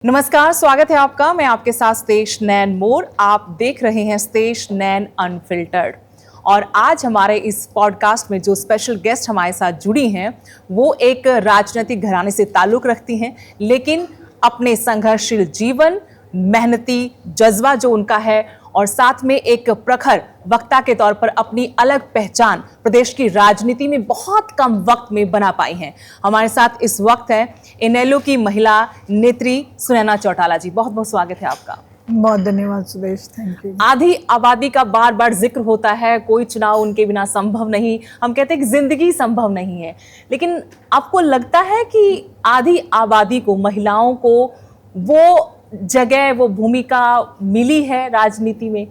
नमस्कार, स्वागत है आपका। मैं आपके साथ स्तेश नैन मोर। आप देख रहे हैं स्तेश नैन अनफिल्टर्ड। और आज हमारे इस पॉडकास्ट में जो स्पेशल गेस्ट हमारे साथ जुड़ी हैं वो एक राजनीतिक घराने से ताल्लुक रखती हैं, लेकिन अपने संघर्षशील जीवन, मेहनती जज्बा जो उनका है और साथ में एक प्रखर वक्ता के तौर पर अपनी अलग पहचान प्रदेश की राजनीति में बहुत कम वक्त में बना पाई हैं। हमारे साथ इस वक्त है इनेलो की महिला नेत्री सुनैना चौटाला जी। बहुत बहुत स्वागत है आपका। बहुत धन्यवाद सुदेश, थैंक यू। आधी आबादी का बार बार जिक्र होता है, कोई चुनाव उनके बिना संभव नहीं। हम कहते हैं कि जिंदगी संभव नहीं है, लेकिन आपको लगता है कि आधी आबादी को, महिलाओं को वो जगह, वो भूमिका मिली है राजनीति में?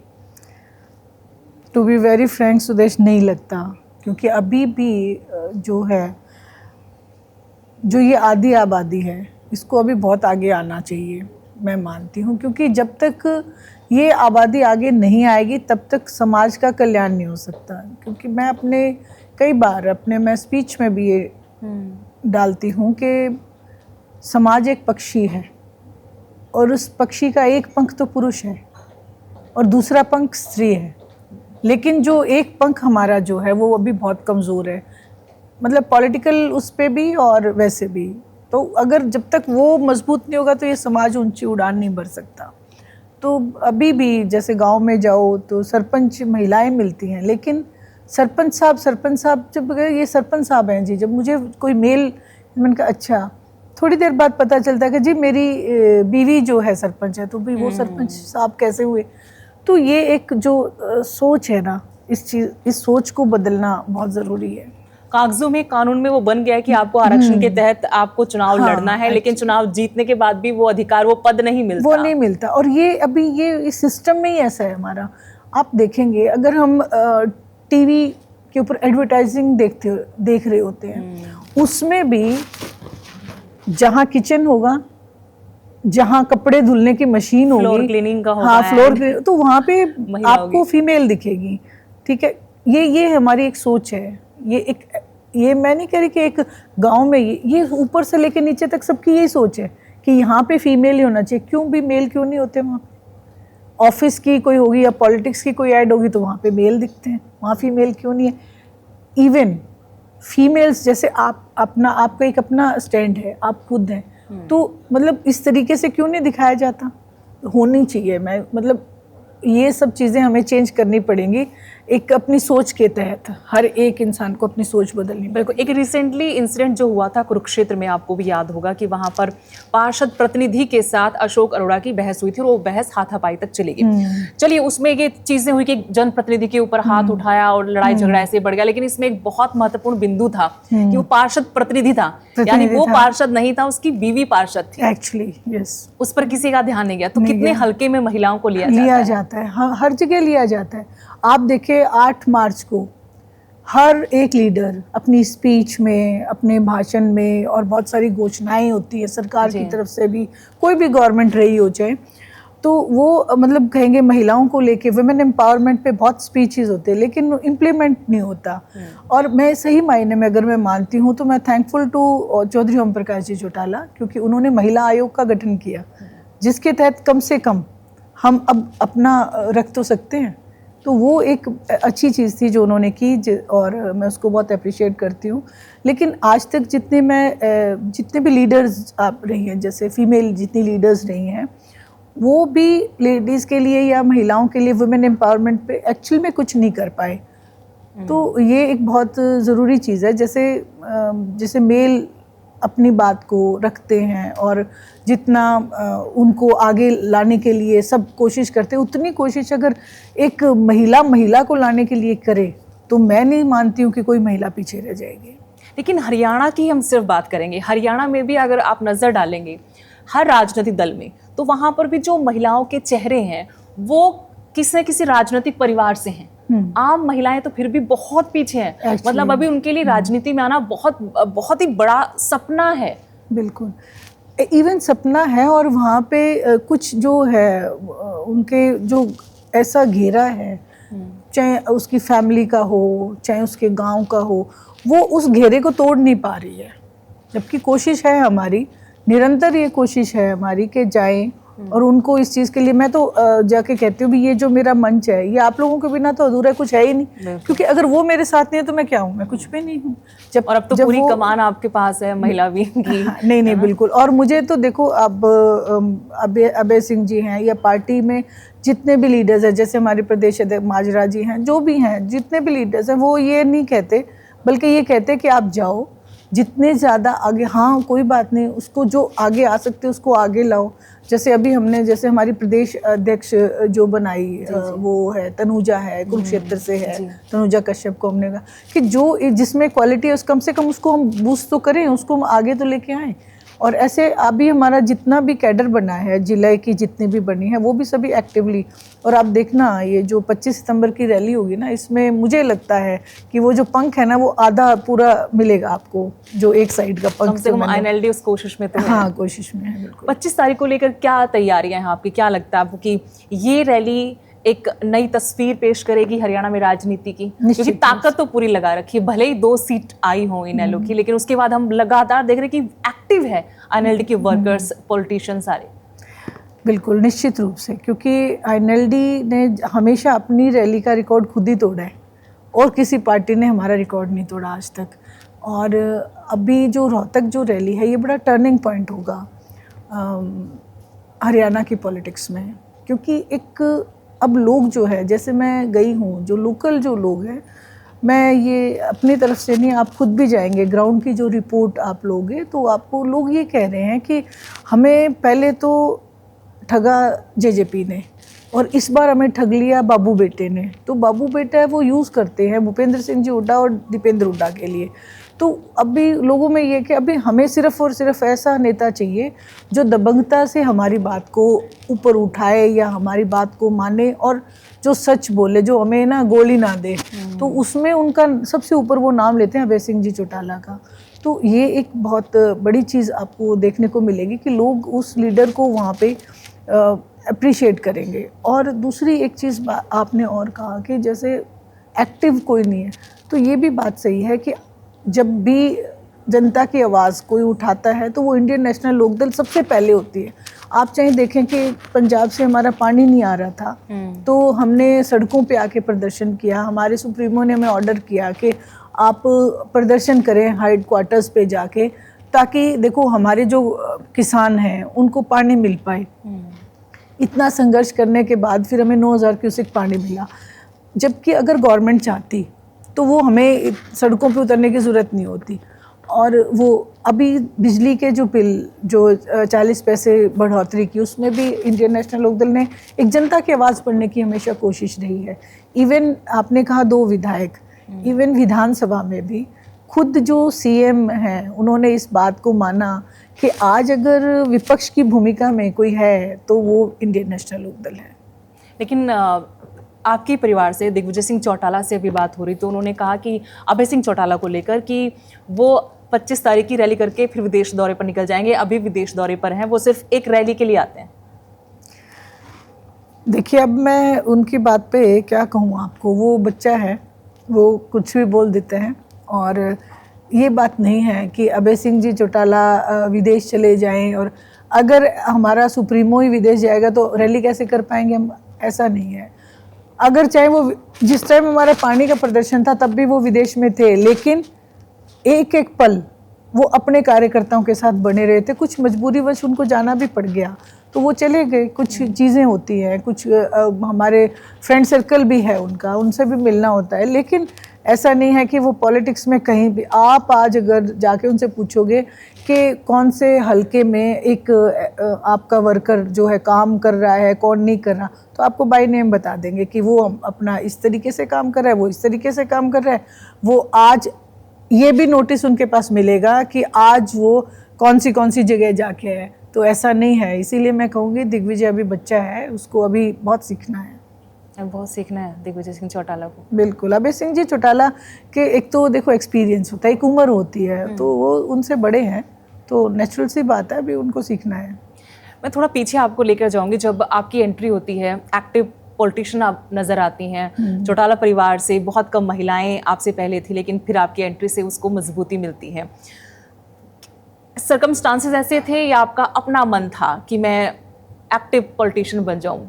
To be very frank Sudesh, नहीं लगता, क्योंकि अभी भी जो है, जो ये आधी आबादी है, इसको अभी बहुत आगे आना चाहिए, मैं मानती हूँ। क्योंकि जब तक ये आबादी आगे नहीं आएगी तब तक समाज का कल्याण नहीं हो सकता। क्योंकि मैं अपने कई बार मैं स्पीच में भी ये डालती हूँ कि समाज एक पक्षी है और उस पक्षी का एक पंख तो पुरुष है और दूसरा पंख स्त्री है, लेकिन जो एक पंख हमारा जो है वो अभी बहुत कमज़ोर है, मतलब पॉलिटिकल उस पे भी और वैसे भी। तो अगर जब तक वो मजबूत नहीं होगा तो ये समाज ऊंची उड़ान नहीं भर सकता। तो अभी भी जैसे गांव में जाओ तो सरपंच महिलाएं मिलती हैं, लेकिन सरपंच साहब जब ये सरपंच साहब हैं जी, जब मुझे कोई मेल, मैंने कहा अच्छा, थोड़ी देर बाद पता चलता है कि जी मेरी बीवी जो है सरपंच है, तो भी वो सरपंच साहब कैसे हुए। तो ये एक जो सोच है ना, इस सोच को बदलना बहुत ज़रूरी है। कागजों में, कानून में वो बन गया है कि आपको आरक्षण के तहत आपको चुनाव लड़ना है, लेकिन चुनाव जीतने के बाद भी वो अधिकार, वो पद नहीं मिलता। वो नहीं मिलता। और ये अभी ये इस सिस्टम में ही ऐसा है हमारा। आप देखेंगे, अगर हम टीवी के ऊपर एडवर्टाइजिंग देख रहे होते हैं, उसमें भी जहाँ किचन होगा, जहाँ कपड़े धुलने की मशीन होगी, फ्लोर क्लीनिंग का होगा, हाँ फ्लोर क्लीनिंग, तो वहाँ पे आपको फीमेल दिखेगी। ठीक है, ये हमारी एक सोच है। ये मैं नहीं कह रही कि एक गांव में ये ऊपर से लेके नीचे तक सबकी यही सोच है कि यहाँ पे फीमेल ही होना चाहिए। क्यों भी मेल क्यों नहीं होते वहाँ पे? ऑफिस की कोई होगी या पॉलिटिक्स की कोई ऐड होगी तो वहाँ पे मेल दिखते हैं, वहाँ फीमेल क्यों नहीं है? इवन फीमेल्स जैसे आपका एक अपना स्टैंड है, आप खुद हैं, तो मतलब इस तरीके से क्यों नहीं दिखाया जाता? होनी चाहिए। मैं मतलब ये सब चीज़ें हमें चेंज करनी पड़ेंगी, एक अपनी सोच के तहत हर एक इंसान को अपनी सोच बदलनी। बिल्कुल। एक रिसेंटली इंसिडेंट जो हुआ था कुरुक्षेत्र में, आपको भी याद होगा कि वहां पर पार्षद प्रतिनिधि के साथ अशोक अरोड़ा की बहस हुई थी और वो बहस हाथापाई तक चली गई। चलिए, उसमें ये चीजें हुई कि जनप्रतिनिधि के ऊपर हाथ उठाया और लड़ाई झगड़ा ऐसे बढ़ गया, लेकिन इसमें एक बहुत महत्वपूर्ण बिंदु था कि वो पार्षद प्रतिनिधि था, यानी वो पार्षद नहीं था, उसकी बीवी पार्षद थी एक्चुअली। यस, उस पर किसी का ध्यान नहीं गया। तो कितने हल्के में महिलाओं को लिया जाता है। हाँ, हर जगह लिया जाता है। आप देखिए 8 मार्च को हर एक लीडर अपनी स्पीच में, अपने भाषण में, और बहुत सारी घोषणाएं होती है सरकार की तरफ से भी, कोई भी गवर्नमेंट रही हो चाहे, तो वो मतलब कहेंगे महिलाओं को लेके, वुमेन एम्पावरमेंट पे बहुत स्पीचेस होते हैं, लेकिन इम्प्लीमेंट नहीं होता। और मैं सही मायने में अगर मैं मानती हूँ तो मैं थैंकफुल टू चौधरी ओम प्रकाश जी चौटाला, क्योंकि उन्होंने महिला आयोग का गठन किया, जिसके तहत कम से कम हम अब अपना रख तो सकते हैं। तो वो एक अच्छी चीज़ थी जो उन्होंने की, और मैं उसको बहुत अप्रिशिएट करती हूँ। लेकिन आज तक जितने भी लीडर्स आप रही हैं, जैसे फीमेल जितनी लीडर्स रही हैं, वो भी लेडीज़ के लिए या महिलाओं के लिए, वुमेन एम्पावरमेंट पे एक्चुअल में कुछ नहीं कर पाए। तो ये एक बहुत ज़रूरी चीज़ है। जैसे मेल अपनी बात को रखते हैं और जितना उनको आगे लाने के लिए सब कोशिश करते हैं, उतनी कोशिश अगर एक महिला को लाने के लिए करे तो मैं नहीं मानती हूँ कि कोई महिला पीछे रह जाएगी। लेकिन हरियाणा की हम सिर्फ बात करेंगे, हरियाणा में भी अगर आप नज़र डालेंगे हर राजनीतिक दल में, तो वहाँ पर भी जो महिलाओं के चेहरे हैं वो किसी न किसी राजनीतिक परिवार से हैं। आम महिलाएं तो फिर भी बहुत पीछे हैं। मतलब अभी उनके लिए राजनीति में आना बहुत ही बड़ा सपना है। बिल्कुल, इवन सपना है। और वहाँ पे कुछ जो है उनके जो ऐसा घेरा है, चाहे उसकी फैमिली का हो, चाहे उसके गांव का हो, वो उस घेरे को तोड़ नहीं पा रही है। जबकि कोशिश है हमारी, निरंतर ये कोशिश है हमारी कि जाएं और उनको इस चीज़ के लिए मैं तो जाके कहती हूँ भी ये जो मेरा मंच है ये आप लोगों के बिना तो अधूरा कुछ है ही नहीं, क्योंकि अगर वो मेरे साथ नहीं है तो मैं क्या हूँ, मैं कुछ भी नहीं हूँ। और अब तो पूरी कमान आपके पास है महिला विंग की। नहीं बिल्कुल। और मुझे तो देखो अब अभय सिंह जी हैं या पार्टी में जितने भी लीडर्स हैं, जैसे हमारे प्रदेश अध्यक्ष माजरा जी हैं, जो भी हैं, जितने भी लीडर्स हैं, वो ये नहीं कहते बल्कि ये कहते कि आप जाओ जितने ज़्यादा आगे, हाँ कोई बात नहीं, उसको जो आगे आ सकते उसको आगे लाओ। जैसे अभी हमने, जैसे हमारी प्रदेश अध्यक्ष जो बनाई वो है तनुजा है, कुरुक्षेत्र से है, तनुजा कश्यप को हमने कहा कि जो जिसमें क्वालिटी है कम से कम उसको हम बूस्ट तो करें, उसको हम आगे तो लेके आएँ। और ऐसे अभी हमारा जितना भी कैडर बना है, जिले की जितनी भी बनी है, वो भी सभी एक्टिवली, और आप देखना ये जो 25 सितंबर की रैली होगी ना, इसमें मुझे लगता है कि वो जो पंख है ना वो आधा पूरा मिलेगा आपको, जो एक साइड का पंख। कम से कम INLD उस कोशिश में तो है। हाँ, कोशिश में है बिल्कुल। 25 तारीख को लेकर क्या तैयारियां हैं आपकी? क्या लगता है आपको कि ये रैली एक नई तस्वीर पेश करेगी हरियाणा में राजनीति की? क्योंकि ताकत तो पूरी लगा रखी है, भले ही 2 सीट आई हो इनेलो की, लेकिन उसके बाद हम लगातार देख रहे हैं कि एक्टिव है INLD के वर्कर्स, पॉलिटिशियन सारे। बिल्कुल, निश्चित रूप से, क्योंकि INLD ने हमेशा अपनी रैली का रिकॉर्ड खुद ही तोड़ा है और किसी पार्टी ने हमारा रिकॉर्ड नहीं तोड़ा आज तक। और अभी जो रोहतक जो रैली है ये बड़ा टर्निंग पॉइंट होगा हरियाणा की पॉलिटिक्स में, क्योंकि एक अब लोग जो है, जैसे मैं गई हूँ, जो लोकल जो लोग हैं, मैं ये अपनी तरफ से नहीं, आप खुद भी जाएंगे ग्राउंड की जो रिपोर्ट आप लोगे तो आपको लोग ये कह रहे हैं कि हमें पहले तो ठगा जेजेपी ने और इस बार हमें ठग लिया बाबू बेटे ने। तो बाबू बेटा है वो यूज़ करते हैं भूपेंद्र सिंह जी हुड्डा और दीपेंद्र हुड्डा के लिए। तो अभी लोगों में ये कि अभी हमें सिर्फ और सिर्फ ऐसा नेता चाहिए जो दबंगता से हमारी बात को ऊपर उठाए या हमारी बात को माने और जो सच बोले, जो हमें ना गोली ना दे। तो उसमें उनका सबसे ऊपर वो नाम लेते हैं अभय सिंह जी चौटाला का। तो ये एक बहुत बड़ी चीज़ आपको देखने को मिलेगी कि लोग उस लीडर को वहाँ पे अप्रिशिएट करेंगे। और दूसरी एक चीज़ आपने और कहा कि जैसे एक्टिव कोई नहीं है, तो ये भी बात सही है कि जब भी जनता की आवाज़ कोई उठाता है तो वो इंडियन नेशनल लोकदल सबसे पहले होती है। आप चाहे देखें कि पंजाब से हमारा पानी नहीं आ रहा था तो हमने सड़कों पे आके प्रदर्शन किया, हमारे सुप्रीमो ने हमें ऑर्डर किया कि आप प्रदर्शन करें हेड क्वार्टर्स पे जाके, ताकि देखो हमारे जो किसान हैं उनको पानी मिल पाए। इतना संघर्ष करने के बाद फिर हमें 9000 क्यूसेक पानी मिला, जबकि अगर गवर्नमेंट चाहती तो वो हमें सड़कों पे उतरने की ज़रूरत नहीं होती। और वो अभी बिजली के जो बिल जो 40 पैसे बढ़ोतरी की, उसमें भी इंडियन नेशनल लोकदल ने एक जनता की आवाज़ पढ़ने की हमेशा कोशिश रही है। इवन आपने कहा 2 विधायक, इवन विधानसभा में भी खुद जो CM हैं उन्होंने इस बात को माना कि आज अगर विपक्ष की भूमिका में कोई है तो वो इंडियन नेशनल लोकदल है। लेकिन आपके परिवार से दिग्विजय सिंह चौटाला से अभी बात हो रही तो उन्होंने कहा कि अभय सिंह चौटाला को लेकर कि वो 25 तारीख की रैली करके फिर विदेश दौरे पर निकल जाएंगे, अभी विदेश दौरे पर हैं, वो सिर्फ एक रैली के लिए आते हैं। देखिए, अब मैं उनकी बात पे क्या कहूँ आपको, वो बच्चा है, वो कुछ भी बोल देते हैं। और ये बात नहीं है कि अभय सिंह जी चौटाला विदेश चले जाएं, और अगर हमारा सुप्रीमो ही विदेश जाएगा तो रैली कैसे कर पाएंगे हम, ऐसा नहीं है। अगर चाहे वो जिस टाइम हमारा पानी का प्रदर्शन था तब भी वो विदेश में थे, लेकिन एक एक पल वो अपने कार्यकर्ताओं के साथ बने रहे थे। कुछ मजबूरीवश उनको जाना भी पड़ गया तो वो चले गए, कुछ चीज़ें होती हैं, कुछ हमारे फ्रेंड सर्कल भी है उनका, उनसे भी मिलना होता है। लेकिन ऐसा नहीं है कि वो पॉलिटिक्स में कहीं भी, आप आज अगर जाके उनसे पूछोगे कि कौन से हलके में एक आपका वर्कर जो है काम कर रहा है, कौन नहीं कर रहा, तो आपको बाय नेम बता देंगे कि वो अपना इस तरीके से काम कर रहा है, वो इस तरीके से काम कर रहा है। वो आज ये भी नोटिस उनके पास मिलेगा कि आज वो कौन सी जगह जाके है। तो ऐसा नहीं है, इसीलिए मैं कहूँगी दिग्विजय अभी बच्चा है, उसको अभी बहुत सीखना है। बहुत सीखना है दिग्विजय सिंह चौटाला को। बिल्कुल, अभय सिंह जी चौटाला के एक तो देखो एक्सपीरियंस होता है, एक उम्र होती है, तो वो उनसे बड़े हैं, तो नेचुरल सी बात है अभी उनको सीखना है। मैं थोड़ा पीछे आपको लेकर जाऊंगी, जब आपकी एंट्री होती है, एक्टिव पॉलिटिशियन आप नज़र आती हैं, चौटाला परिवार से बहुत कम महिलाएं आपसे पहले थी, लेकिन फिर आपकी एंट्री से उसको मजबूती मिलती है। सर्कमस्टांसेस ऐसे थे या आपका अपना मन था कि मैं एक्टिव पॉलिटिशियन बन जाऊं?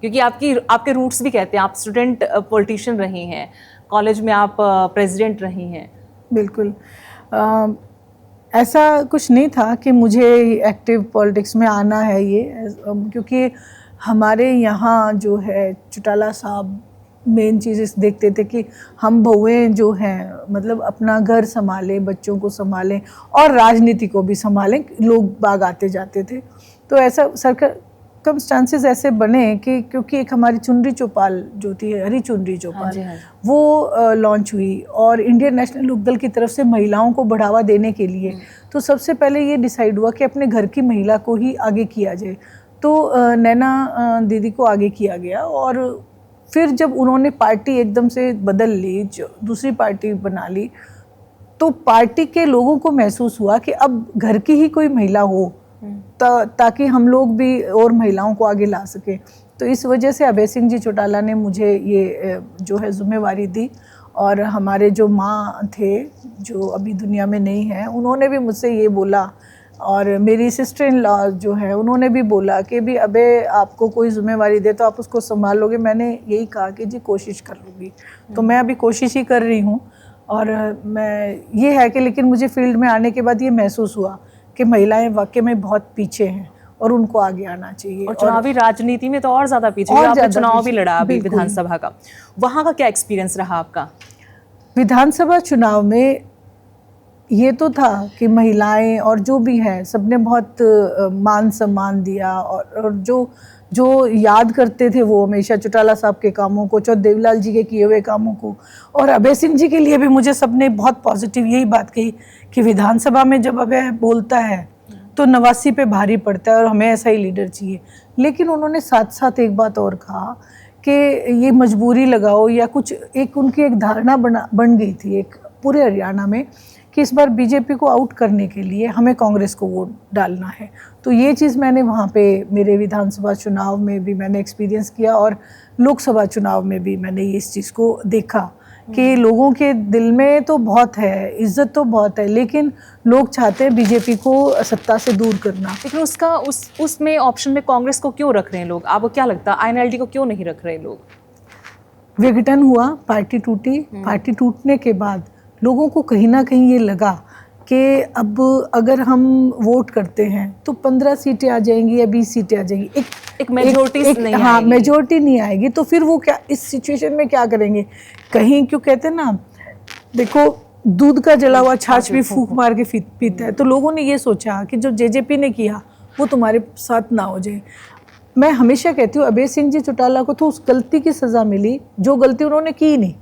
क्योंकि आपके रूट्स भी कहते हैं, आप स्टूडेंट पॉलिटिशियन रही हैं, कॉलेज में आप प्रेसिडेंट रही हैं। बिल्कुल। ऐसा कुछ नहीं था कि मुझे एक्टिव पॉलिटिक्स में आना है ये, क्योंकि हमारे यहाँ जो है चौटाला साहब मेन चीज़ इस देखते थे कि हम बहुएं जो हैं मतलब अपना घर संभालें, बच्चों को संभालें और राजनीति को भी संभालें। लोग बाग आते जाते थे, तो ऐसा सर्कमस्टांसेस ऐसे बने कि क्योंकि एक हमारी चुनरी चौपाल जो थी, हरी चुनरी चौपाल, हाँ। वो लॉन्च हुई और इंडियन नेशनल लोकदल की तरफ से महिलाओं को बढ़ावा देने के लिए तो सबसे पहले ये डिसाइड हुआ कि अपने घर की महिला को ही आगे किया जाए। तो नैना दीदी को आगे किया गया और फिर जब उन्होंने पार्टी एकदम से बदल ली, जो दूसरी पार्टी बना ली, तो पार्टी के लोगों को महसूस हुआ कि अब घर की ही कोई महिला हो ताकि हम लोग भी और महिलाओं को आगे ला सके। तो इस वजह से अभय सिंह जी चौटाला ने मुझे ये जो है जिम्मेवारी दी और हमारे जो माँ थे जो अभी दुनिया में नहीं हैं, उन्होंने भी मुझसे ये बोला और मेरी सिस्टर इन लॉ जो है उन्होंने भी बोला कि भी अबे आपको कोई जिम्मेवारी दे तो आप उसको संभालोगे। मैंने यही कहा कि जी कोशिश कर लूँगी, तो मैं अभी कोशिश ही कर रही हूँ। और मैं ये है कि लेकिन मुझे फील्ड में आने के बाद ये महसूस हुआ कि महिलाएं वाकई में बहुत पीछे हैं और उनको आगे आना चाहिए। और चुनावी राजनीति में तो और ज़्यादा पीछे, और आपने ज़्यादा चुनाव भी पीछे, लड़ा अभी बिल्कुल। विधानसभा का, वहाँ का क्या एक्सपीरियंस रहा आपका? विधानसभा चुनाव में ये तो था कि महिलाएं और जो भी है सबने बहुत मान सम्मान दिया और जो याद करते थे वो हमेशा चौटाला साहब के कामों को, चौधरी देवीलाल जी के किए हुए कामों को। और अभय सिंह जी के लिए भी मुझे सबने बहुत पॉजिटिव यही बात कही कि विधानसभा में जब अभय बोलता है तो नवासी पे भारी पड़ता है और हमें ऐसा ही लीडर चाहिए। लेकिन उन्होंने साथ साथ एक बात और कहा कि ये मजबूरी लगाओ या कुछ, एक उनकी एक धारणा बन गई थी एक पूरे हरियाणा में कि इस बार बीजेपी को आउट करने के लिए हमें कांग्रेस को वोट डालना है। तो ये चीज़ मैंने वहाँ पे मेरे विधानसभा चुनाव में भी मैंने एक्सपीरियंस किया और लोकसभा चुनाव में भी मैंने इस चीज़ को देखा कि लोगों के दिल में तो बहुत है, इज्जत तो बहुत है, लेकिन लोग चाहते हैं बीजेपी को सत्ता से दूर करना। लेकिन उसमें ऑप्शन में कांग्रेस को क्यों रख रहे हैं लोग? आपको क्या लगता है आईएनएलडी को क्यों नहीं रख रहे लोग? विघटन हुआ, पार्टी टूटी। पार्टी टूटने के बाद लोगों को कहीं ना कहीं ये लगा कि अब अगर हम वोट करते हैं तो 15 सीटें आ जाएंगी या 20 सीटें आ जाएंगी, एक मेजोरिटी नहीं आएगी। हाँ, मेजोरिटी नहीं आएगी, तो फिर वो क्या इस सिचुएशन में क्या करेंगे? कहीं क्यों कहते हैं ना, देखो दूध का जला हुआ छाछ भी फूंक मार के पीता है। तो लोगों ने ये सोचा कि जो जेजेपी ने किया वो तुम्हारे साथ ना हो जाए। मैं हमेशा कहती हूँ अभय सिंह जी चौटाला को तो उस गलती की सज़ा मिली जो गलती उन्होंने की नहीं।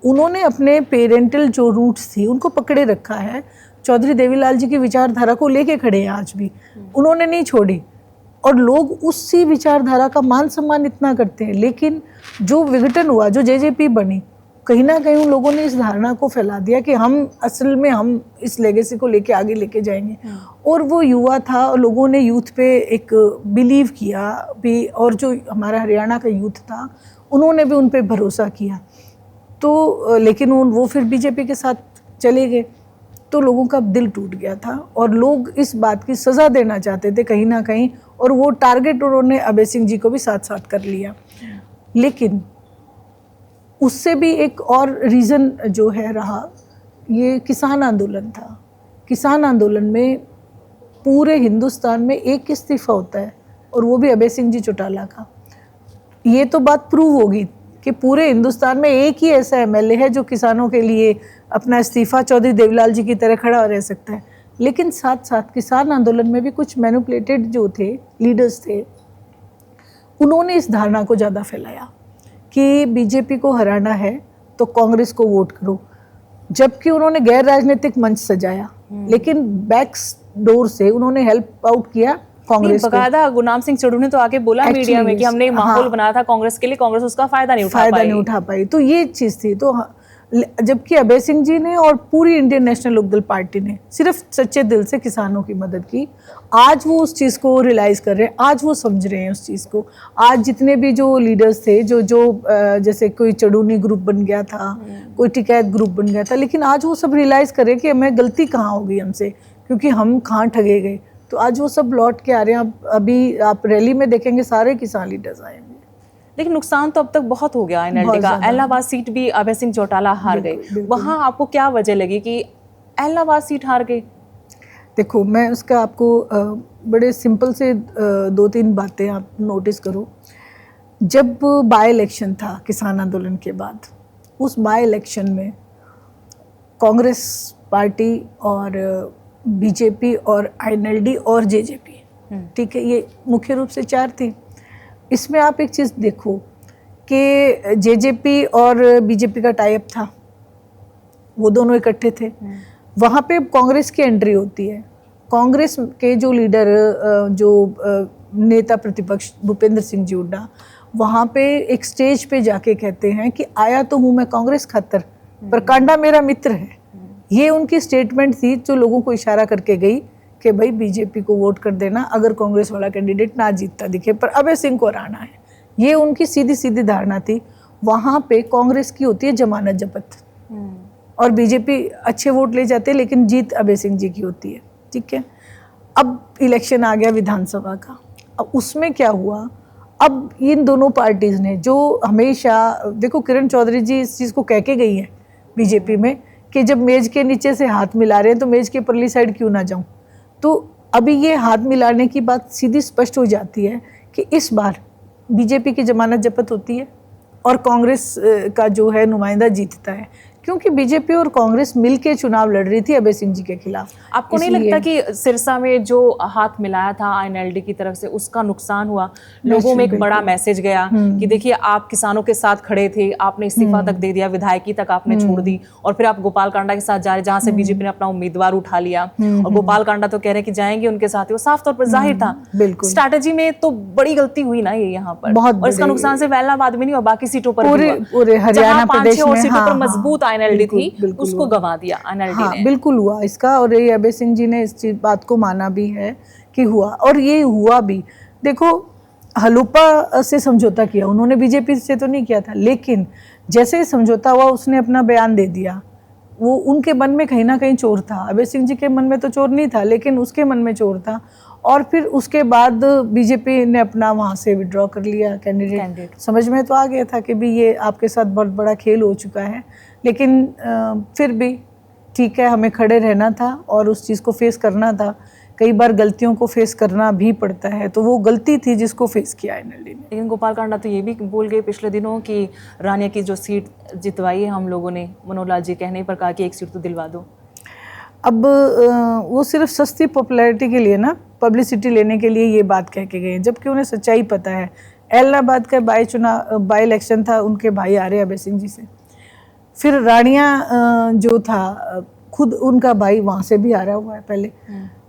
उन्होंने अपने पेरेंटल जो रूट्स थी उनको पकड़े रखा है। चौधरी देवीलाल जी की विचारधारा को लेके खड़े हैं आज भी, उन्होंने नहीं छोड़ी और लोग उसी विचारधारा का मान सम्मान इतना करते हैं। लेकिन जो विघटन हुआ, जो जेजेपी बनी, कहीं ना कहीं उन लोगों ने इस धारणा को फैला दिया कि हम असल में हम इस लेगेसी को लेके आगे लेके जाएंगे। और वो युवा था और लोगों ने यूथ पे एक बिलीव किया भी, और जो हमारा हरियाणा का यूथ था उन्होंने भी उन पे भरोसा किया। तो लेकिन वो फिर बीजेपी के साथ चले गए, तो लोगों का दिल टूट गया था और लोग इस बात की सज़ा देना चाहते थे कहीं ना कहीं, और वो टारगेट उन्होंने अभय सिंह जी को भी साथ साथ कर लिया। लेकिन उससे भी एक और रीज़न जो है रहा, ये किसान आंदोलन था। किसान आंदोलन में पूरे हिंदुस्तान में एक इस्तीफ़ा होता है और वो भी अभय सिंह जी चौटाला का। ये तो बात प्रूव होगी कि पूरे हिंदुस्तान में एक ही ऐसा एमएलए है जो किसानों के लिए अपना इस्तीफ़ा चौधरी देवीलाल जी की तरह खड़ा रह सकता है। लेकिन साथ साथ किसान आंदोलन में भी कुछ मैनिपुलेटेड जो थे लीडर्स थे, उन्होंने इस धारणा को ज़्यादा फैलाया कि बीजेपी को हराना है तो कांग्रेस को वोट करो, जबकि उन्होंने गैर राजनीतिक मंच सजाया, लेकिन बैक डोर से उन्होंने हेल्प आउट किया कांग्रेस को। बकायदा गुरनाम सिंह चढ़ू ने तो आके बोला मीडिया में कि हमने माहौल बनाया था कांग्रेस के लिए, कांग्रेस उसका फायदा नहीं उठा पाई। तो ये चीज़ थी। तो जबकि अभय सिंह जी ने और पूरी इंडियन नेशनल लोकदल पार्टी ने सिर्फ सच्चे दिल से किसानों की मदद की। आज वो उस चीज़ को रियलाइज़ कर रहे हैं, आज वो समझ रहे हैं उस चीज़ को। आज जितने भी जो लीडर्स थे, जो जैसे कोई चढ़ूनी ग्रुप बन गया था, कोई टिकैत ग्रुप बन गया था, लेकिन आज वो सब रियलाइज़ कर रहे हैं कि हमें गलती कहाँ हो गई हमसे, क्योंकि हम कहाँ ठगे गए। तो आज वो सब लौट के आ रहे हैं। अभी आप रैली में देखेंगे सारे किसान लीडर्स आएंगे। लेकिन नुकसान तो अब तक बहुत हो गया एनएलडी का। एलनाबाद सीट भी अभय सिंह चौटाला हार गए। वहां आपको क्या वजह लगी कि एलनाबाद सीट हार गई? देखो, मैं उसका आपको बड़े सिंपल से 2-3 बातें आप नोटिस करो। जब बाय इलेक्शन था किसान आंदोलन के बाद, उस बाय इलेक्शन में कांग्रेस पार्टी और बीजेपी और आईएनएलडी और जेजेपी, ठीक है, ये मुख्य रूप से 4 थी। इसमें आप एक चीज़ देखो कि जेजेपी और बीजेपी का टाई अप था, वो दोनों इकट्ठे थे। वहाँ पे कांग्रेस की एंट्री होती है। कांग्रेस के जो लीडर, जो नेता प्रतिपक्ष भूपेंद्र सिंह जी हुड्डा, वहाँ पे एक स्टेज पे जाके कहते हैं कि आया तो हूँ मैं कांग्रेस खातर, पर कांडा मेरा मित्र है। ये उनकी स्टेटमेंट थी जो लोगों को इशारा करके गई कि भाई बीजेपी को वोट कर देना अगर कांग्रेस वाला कैंडिडेट ना जीतता दिखे, पर अभय सिंह को हराना है। ये उनकी सीधी सीधी धारणा थी। वहाँ पे कांग्रेस की होती है जमानत जब्त और बीजेपी अच्छे वोट ले जाते हैं, लेकिन जीत अभय सिंह जी की होती है, ठीक है। अब इलेक्शन आ गया विधानसभा का। अब उसमें क्या हुआ, अब इन दोनों पार्टीज़ ने जो हमेशा, देखो किरण चौधरी जी इस चीज़ को कह के गई है बीजेपी में कि जब मेज के नीचे से हाथ मिला रहे हैं तो मेज के परली साइड क्यों ना जाऊं। तो अभी ये हाथ मिलाने की बात सीधी स्पष्ट हो जाती है कि इस बार बीजेपी की जमानत जब्त होती है और कांग्रेस का जो है नुमाइंदा जीतता है, क्योंकि बीजेपी और कांग्रेस मिलके चुनाव लड़ रही थी अभय सिंह जी के खिलाफ। आपको नहीं लगता कि सिरसा में जो हाथ मिलाया था आईएनएलडी की तरफ से, उसका नुकसान हुआ? लोगों में एक बड़ा मैसेज गया कि देखिए आप किसानों के साथ खड़े थे, आपने इस्तीफा तक दे दिया, विधायकी तक आपने छोड़ दी, और फिर आप गोपाल कांडा के साथ जा रहे, जहां से बीजेपी ने अपना उम्मीदवार उठा लिया, और गोपाल कांडा तो कह रहे कि जाएंगे उनके साथ। वो साफ तौर पर जाहिर था। स्ट्रैटेजी में तो बड़ी गलती हुई ना ये यहाँ पर, और इसका नुकसान सिर्फ एलनाबाद में नहीं हुआ, बाकी सीटों पर पूरे हरियाणा प्रदेश में सीटों पर मजबूत आईएनएलडी थी, उसको गंवा दिया एनएलडी ने। बिल्कुल हुआ इसका, और ये अभय सिंह जी ने इस बात को माना भी है कि हुआ, और ये हुआ भी। देखो, हलूपा से समझौता किया उन्होंने, बीजेपी से तो नहीं किया था, लेकिन जैसे ही समझौता हुआ उसने अपना बयान दे दिया। वो उनके मन में कहीं ना कहीं चोर था। अभय सिंह जी के मन में तो चोर नहीं था, लेकिन उसके मन में चोर था। और फिर उसके बाद बीजेपी ने अपना वहाँ से विड्रॉ कर लिया कैंडिडेट। समझ में तो आ गया था कि भी ये आपके साथ बहुत बड़ा खेल हो चुका है, लेकिन फिर भी ठीक है, हमें खड़े रहना था और उस चीज़ को फेस करना था। कई बार गलतियों को फेस करना भी पड़ता है, तो वो गलती थी जिसको फेस किया एनएलडी ने। लेकिन गोपाल कांडा तो ये भी बोल गए पिछले दिनों कि रानिया की जो सीट जितवाई है हम लोगों ने, मनोहर लाल जी कहने पर कहा कि एक सीट तो दिलवा दो। अब वो सिर्फ सस्ती पॉपुलैरिटी के लिए ना, पब्लिसिटी लेने के लिए ये बात कह के गए, जबकि उन्हें सच्चाई पता है। एलनाबाद का बाई इलेक्शन था, उनके भाई आ रहे अभय सिंह जी से। फिर रानिया जो था, खुद उनका भाई वहाँ से भी आ रहा हुआ है पहले।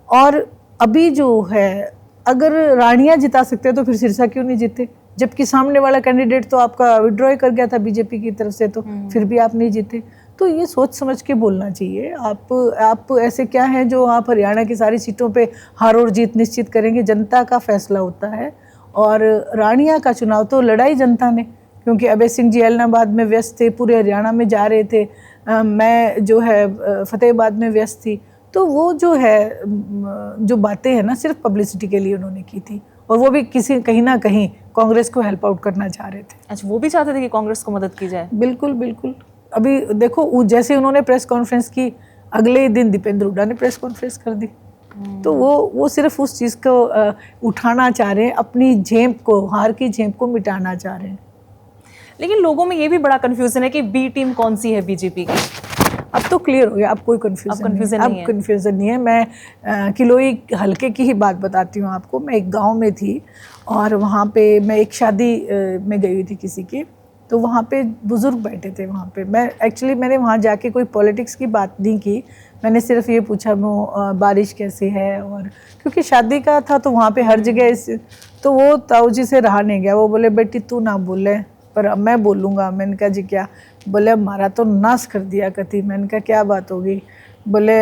और अभी जो है, अगर रानिया जिता सकते तो फिर सिरसा क्यों नहीं जीते, जबकि सामने वाला कैंडिडेट तो आपका विड्रॉ कर गया था बीजेपी की तरफ से, तो फिर भी आप नहीं जीते। तो ये सोच समझ के बोलना चाहिए। आप ऐसे क्या है जो आप हरियाणा की सारी सीटों पे हार और जीत निश्चित करेंगे? जनता का फैसला होता है, और रानिया का चुनाव तो लड़ाई जनता ने, क्योंकि अभय सिंह जी एलनाबाद में व्यस्त थे, पूरे हरियाणा में जा रहे थे, मैं जो है फतेहाबाद में व्यस्त थी। तो वो जो है जो बातें हैं ना, सिर्फ पब्लिसिटी के लिए उन्होंने की थी, और वो भी कहीं ना कहीं कांग्रेस को हेल्प आउट करना चाह रहे थे। अच्छा, वो भी चाहते थे कि कांग्रेस को मदद की जाए? बिल्कुल बिल्कुल। अभी देखो, जैसे उन्होंने प्रेस कॉन्फ्रेंस की, अगले ही दिन दीपेंद्र हुड्डा ने प्रेस कॉन्फ्रेंस कर दी। तो वो सिर्फ उस चीज़ को उठाना चाह रहे हैं, अपनी झेप को, हार की झेप को मिटाना चाह रहे हैं। लेकिन लोगों में ये भी बड़ा कंफ्यूजन है कि बी टीम कौन सी है बीजेपी की। अब तो क्लियर हो गया, अब कोई कंफ्यूजन नहीं है। मैं किलोई हल्के की ही बात बताती हूँ आपको। मैं एक गांव में थी, और वहाँ पे मैं एक शादी में गई हुई थी किसी की, तो वहाँ पे बुज़ुर्ग बैठे थे वहाँ पे। मैंने वहाँ जाके कोई पॉलिटिक्स की बात नहीं की, मैंने सिर्फ ये पूछा वो बारिश कैसी है, और क्योंकि शादी का था तो वहाँ पे हर जगह तो वो ताऊ जी से रहा नहीं गया। वो बोले बेटी तू ना बोले, पर अब मैं बोलूँगा। मैंने कहा जी क्या? बोले हमारा तो नाश कर दिया कति। मैंने कहा क्या बात होगी? बोले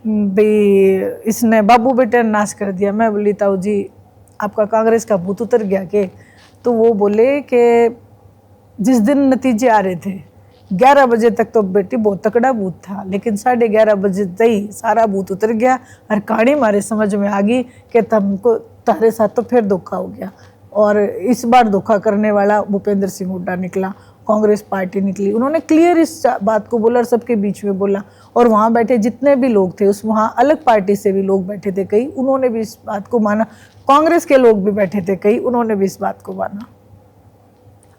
भाई इसने बाबू बेटे ने नाश कर दिया। मैं बोली ताऊ जी आपका कांग्रेस का भूत उतर गया के? तो वो बोले कि जिस दिन नतीजे आ रहे थे 11 बजे तक तो बेटी बहुत तकड़ा बूथ था, लेकिन 11:30 बजे ही सारा बूथ उतर गया और कहानी हमारे समझ में आ गई कि तुमको तारे साथ तो फिर धोखा हो गया। और इस बार धोखा करने वाला भूपेंद्र सिंह हुड्डा निकला, कांग्रेस पार्टी निकली। उन्होंने क्लियर इस बात को बोला और सबके बीच में बोला। और वहाँ बैठे जितने भी लोग थे, उस वहाँ अलग पार्टी से भी लोग बैठे थे कई, उन्होंने भी इस बात को माना। कांग्रेस के लोग भी बैठे थे कई, उन्होंने भी इस बात को माना।